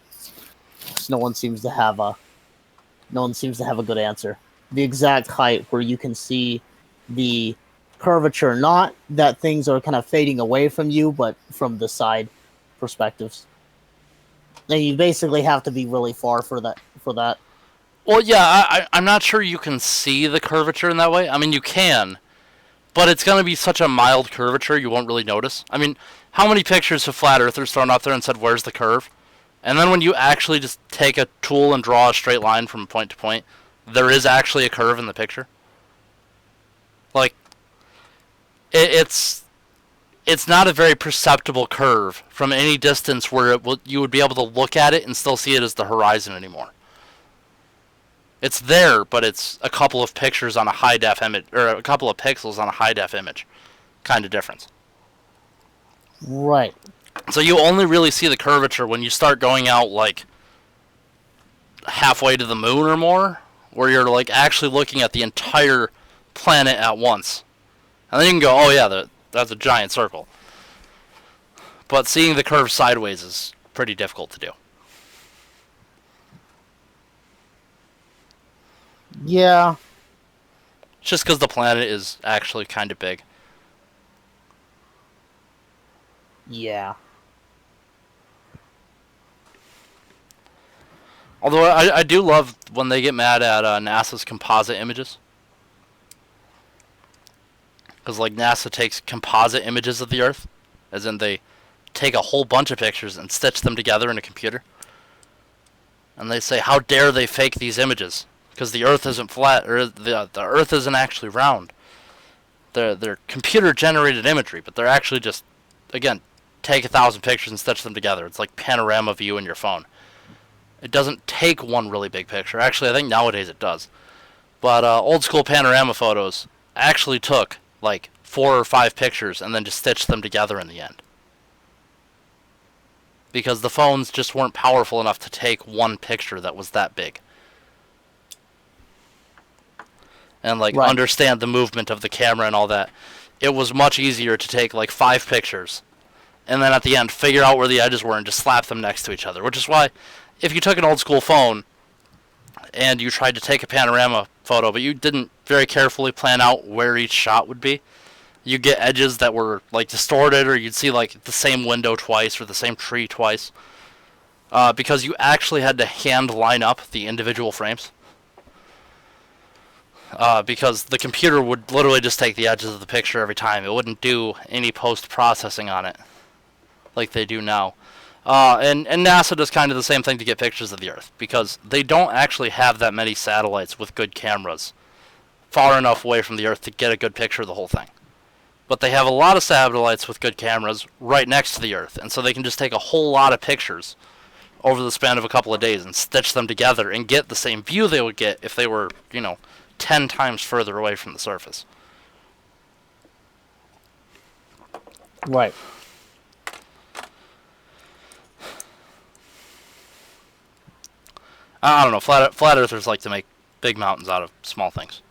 No one seems to have a good answer. The exact height where you can see the curvature, not that things are kind of fading away from you, but from the side perspectives. And you basically have to be really far for that. Well, yeah, I'm not sure you can see the curvature in that way. I mean, you can, but it's going to be such a mild curvature you won't really notice. I mean, how many pictures have flat earthers thrown up there and said, "Where's the curve?" And then when you actually just take a tool and draw a straight line from point to point, there is actually a curve in the picture. Like, it's not a very perceptible curve from any distance where you would be able to look at it and still see it as the horizon anymore. It's there, but it's a couple of pictures on a high def image, or a couple of pixels on a high def image, kind of difference. Right. So you only really see the curvature when you start going out like halfway to the moon or more, where you're like actually looking at the entire planet at once. And then you can go, oh yeah, that's a giant circle. But seeing the curve sideways is pretty difficult to do. Yeah. Just because the planet is actually kind of big. Yeah. Although I do love when they get mad at NASA's composite images. Because like NASA takes composite images of the Earth, as in they take a whole bunch of pictures and stitch them together in a computer. And they say, how dare they fake these images? Because the Earth isn't flat, or the Earth isn't actually round. They're computer-generated imagery, but they're actually just, again, take 1,000 pictures and stitch them together. It's like panorama view in your phone. It doesn't take one really big picture. Actually, I think nowadays it does. But old school panorama photos actually took like 4 or 5 pictures and then just stitched them together in the end. Because the phones just weren't powerful enough to take one picture that was that big. And like understand the movement of the camera and all that. It was much easier to take like 5 pictures and then at the end figure out where the edges were and just slap them next to each other. Which is why if you took an old school phone and you tried to take a panorama photo but you didn't very carefully plan out where each shot would be, you get edges that were like distorted, or you'd see like the same window twice or the same tree twice, because you actually had to hand line up the individual frames. Because the computer would literally just take the edges of the picture every time. It wouldn't do any post-processing on it like they do now. And NASA does kind of the same thing to get pictures of the Earth, because they don't actually have that many satellites with good cameras far enough away from the Earth to get a good picture of the whole thing. But they have a lot of satellites with good cameras right next to the Earth, and so they can just take a whole lot of pictures over the span of a couple of days and stitch them together and get the same view they would get if they were, 10 times further away from the surface. Right. I don't know. Flat Earthers like to make big mountains out of small things.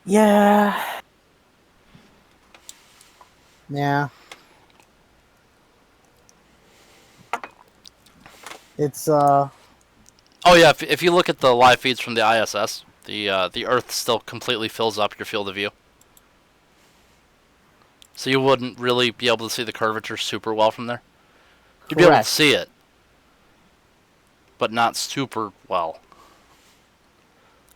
Yeah. Yeah. It's Oh yeah, if you look at the live feeds from the ISS, the Earth still completely fills up your field of view. So you wouldn't really be able to see the curvature super well from there. You'd be able to see it, but not super well.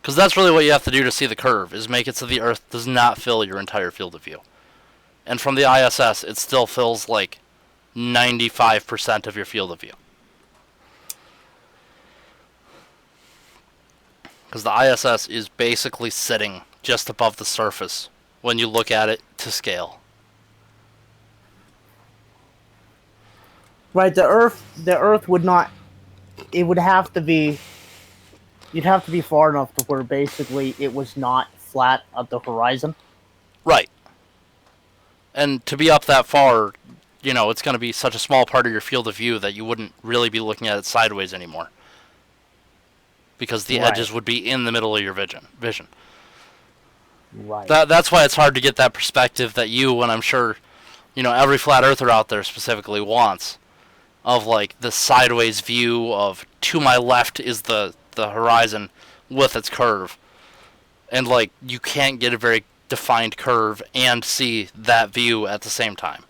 Because that's really what you have to do to see the curve, is make it so the Earth does not fill your entire field of view. And from the ISS, it still fills like 95% of your field of view. Because the ISS is basically sitting just above the surface when you look at it to scale. Right, the Earth would not. It would have to be. You'd have to be far enough to where basically it was not flat at the horizon. Right. And to be up that far, it's going to be such a small part of your field of view that you wouldn't really be looking at it sideways anymore. Because the edges would be in the middle of your vision. Right. That's why it's hard to get that perspective that you, and I'm sure, every flat earther out there specifically wants, of like the sideways view of to my left is the horizon with its curve. And like you can't get a very defined curve and see that view at the same time.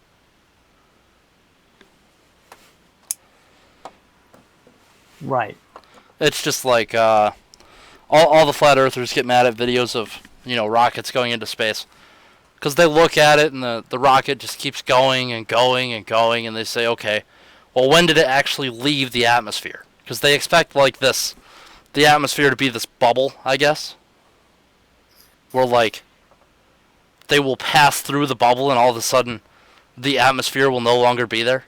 Right. It's just like all the flat earthers get mad at videos of rockets going into space, because they look at it and the rocket just keeps going and going and going, and they say, okay, well, when did it actually leave the atmosphere? Because they expect like the atmosphere to be this bubble, I guess, where like they will pass through the bubble and all of a sudden the atmosphere will no longer be there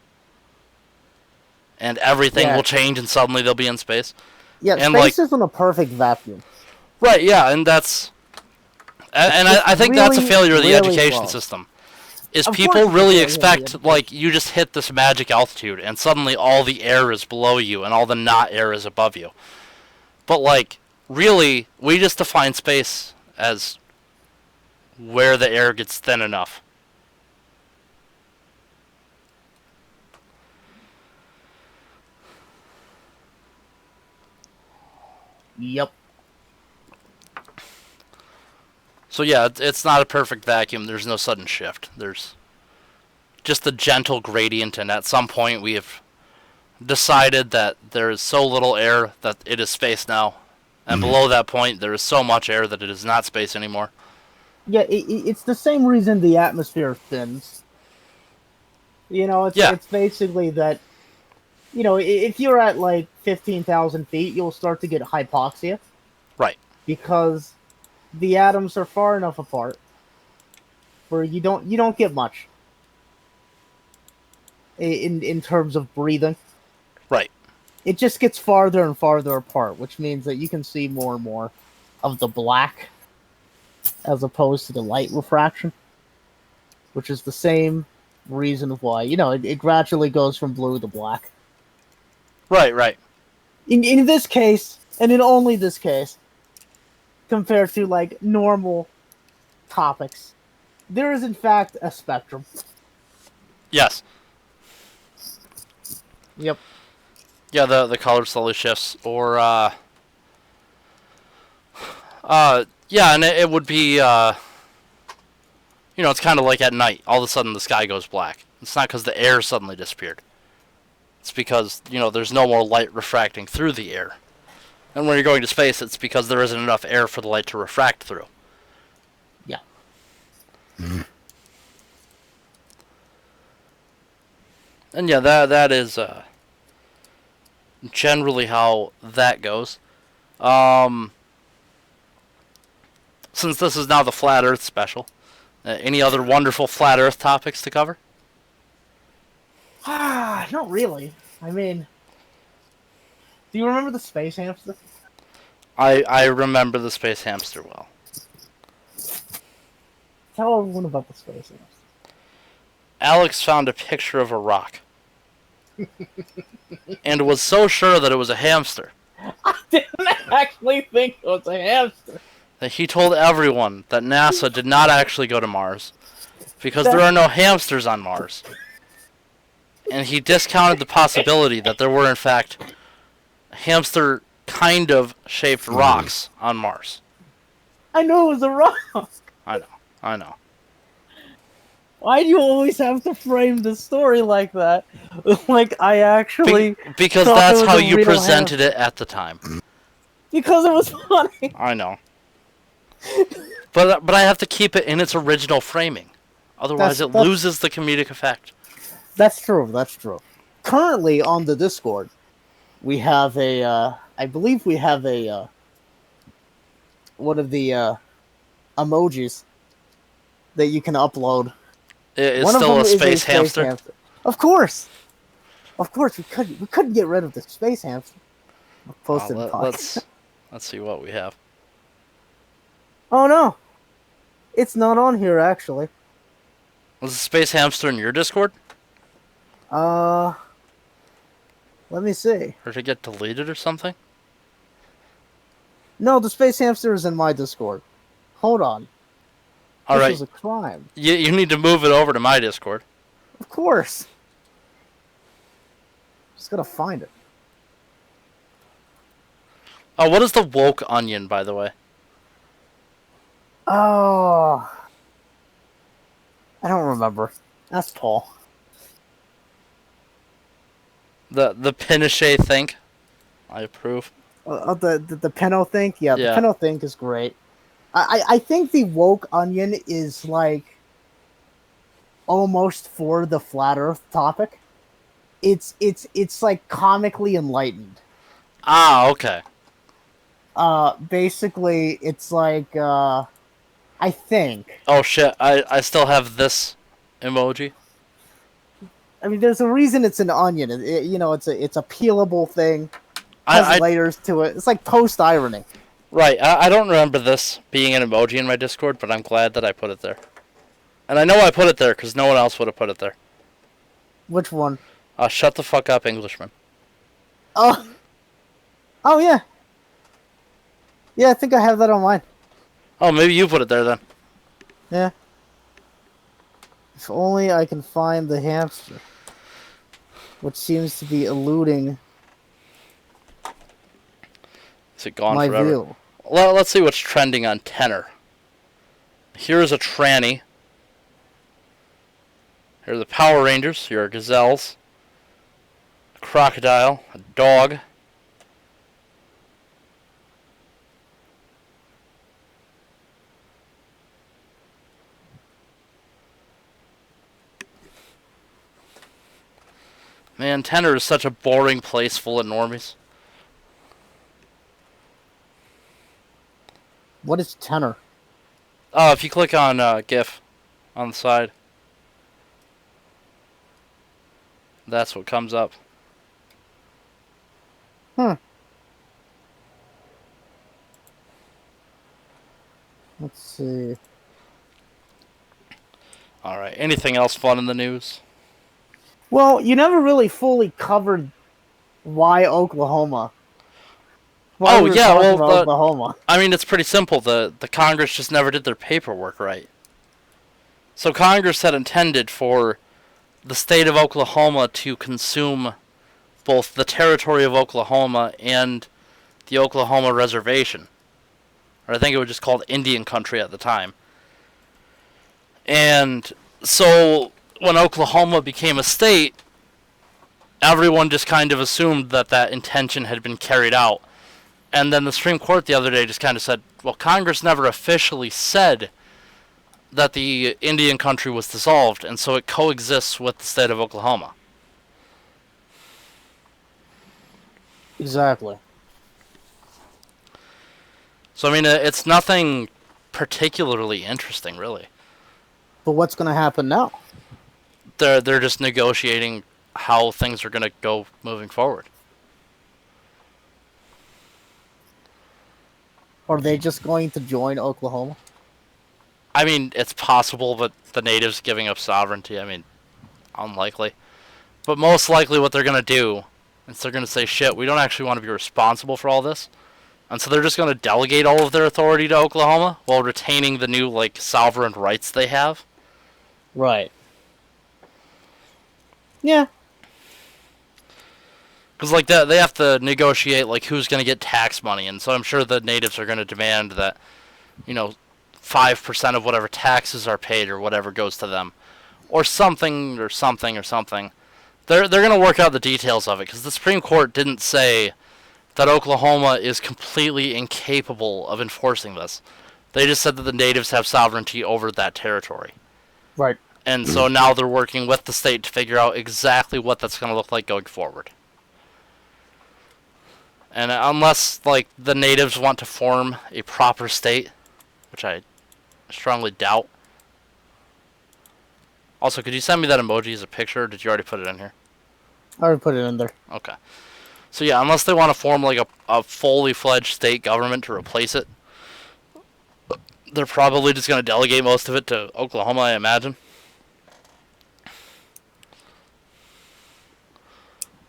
and everything will change and suddenly they'll be in space. Yeah, and space isn't a perfect vacuum. Right, yeah, and that's... And I think really, that's a failure of the education system. Is people really expect, like, you just hit this magic altitude and suddenly all the air is below you and all the not air is above you. But, like, really, we just define space as where the air gets thin enough Yep. So yeah, it's not a perfect vacuum. There's no sudden shift. There's just a gentle gradient, and at some point we have decided that there is so little air that it is space now, and below that point there is so much air that it is not space anymore. Yeah, it's the same reason the atmosphere thins. Yeah, It's basically that. If you're at like 15,000 feet, you'll start to get hypoxia right, because the atoms are far enough apart where you don't get much in terms of breathing. right, It just gets farther and farther apart, which means that you can see more and more of the black as opposed to the light refraction, which is the same reason why it gradually goes from blue to black. right. In this case, and in only this case, compared to like normal topics, there is in fact a spectrum. Yes. Yep. Yeah, the color slowly shifts, or yeah, and it would be it's kind of like at night. All of a sudden the sky goes black. It's not because the air suddenly disappeared. It's because there's no more light refracting through the air. And when you're going to space, it's because there isn't enough air for the light to refract through. Yeah. And yeah, that is generally how that goes. Since this is now the Flat Earth special, any other wonderful Flat Earth topics to cover? Not really. I mean, do you remember the space hamster? I remember the space hamster well. Tell everyone about the space hamster. Alex found a picture of a rock. And was so sure that it was a hamster I didn't actually think it was a hamster. that he told everyone that NASA did not actually go to Mars because there are no hamsters on Mars. And he discounted the possibility that there were in fact hamster kind of shaped rocks on Mars. I know it was a rock. I know. Why do you always have to frame the story like that? Like I actually Because thought that's it was how a you real presented it at the time. because it was funny. I know. But I have to keep it in its original framing. Otherwise it loses the comedic effect. That's true. That's true. Currently on the Discord, we have I believe we have one of the emojis that you can upload. It's One still of a them is space hamster. Of course, we couldn't get rid of the space hamster. Posted Let's see what we have. Oh no, it's not on here actually. Was the space hamster in your Discord? Let me see. Or did it get deleted or something? No, the space hamster is in my Discord. Hold on. Alright. This is a crime. You need to move it over to my Discord. Of course. Just gotta find it. Oh, what is the woke onion, by the way? Oh. I don't remember. That's Paul. The Pinochet think. I approve. The Pinot think? Yeah, Yeah. the Pinot think is great. I think the woke onion is like almost for the flat earth topic. It's like comically enlightened. Ah, okay. Basically it's like I think. Oh shit, I still have this emoji. I mean, there's a reason it's an onion. It's a peelable thing. Has layers to it. It's like post irony. Right, I don't remember this being an emoji in my Discord, but I'm glad that I put it there. And I know I put it there because no one else would have put it there. Which one? Shut the fuck up, Englishman. Oh yeah. Yeah, I think I have that on mine. Oh, maybe you put it there then. Yeah. If only I can find the hamster, which seems to be eluding. Is it gone My forever? view. Let's see what's trending on Tenor. Here's a tranny. Here are the Power Rangers. Here are gazelles. A crocodile. A dog. Man, Tenor is such a boring place full of normies. What is tenor? Oh, if you click on GIF on the side, that's what comes up. Let's see. Alright, anything else fun in the news? Well, you never really fully covered why Oklahoma. Why Oh, we were yeah, talking well, about Oklahoma. I mean, it's pretty simple. The Congress just never did their paperwork right. So Congress had intended for the state of Oklahoma to consume both the territory of Oklahoma and the Oklahoma Reservation. Or I think it was just called Indian Country at the time. And so when Oklahoma became a state, everyone just kind of assumed that that intention had been carried out. And then the Supreme Court the other day just kind of said, well, Congress never officially said that the Indian Country was dissolved, and so it coexists with the state of Oklahoma. Exactly. So, I mean, it's nothing particularly interesting, really. But what's going to happen now? They're just negotiating how things are going to go moving forward. Are they just going to join Oklahoma? I mean, it's possible, but the natives giving up sovereignty, I mean, unlikely. But most likely what they're going to do is they're going to say, shit, we don't actually want to be responsible for all this. And so they're just going to delegate all of their authority to Oklahoma while retaining the new, like, sovereign rights they have. Right. Yeah. Because, like, they have to negotiate, like, who's going to get tax money. And so I'm sure the natives are going to demand that, 5% of whatever taxes are paid or whatever goes to them. Or something, or something, or something. They're going to work out the details of it, because the Supreme Court didn't say that Oklahoma is completely incapable of enforcing this. They just said that the natives have sovereignty over that territory. Right. And so now they're working with the state to figure out exactly what that's going to look like going forward. And unless, like, the natives want to form a proper state, which I strongly doubt. Also, could you send me that emoji as a picture, or did you already put it in here? I already put it in there. Okay. So yeah, unless they want to form, like, a fully fledged state government to replace it, they're probably just going to delegate most of it to Oklahoma, I imagine.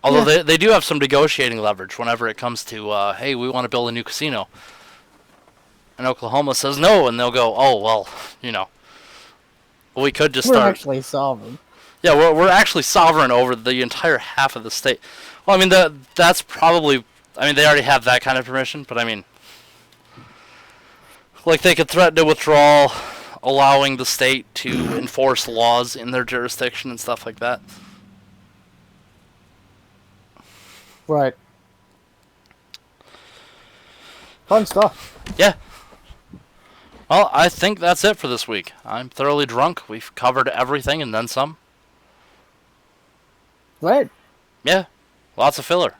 Although Yeah. they do have some negotiating leverage whenever it comes to, hey, we want to build a new casino. And Oklahoma says no, and they'll go, oh, well, we could just We're start. actually sovereign. Yeah, we're actually sovereign over the entire half of the state. Well, I mean, that's probably, I mean, they already have that kind of permission, but I mean, like, they could threaten to withdraw, allowing the state to enforce laws in their jurisdiction and stuff like that. Right. Fun stuff. Yeah. Well, I think that's it for this week. I'm thoroughly drunk. We've covered everything and then some. Right. Yeah. Lots of filler.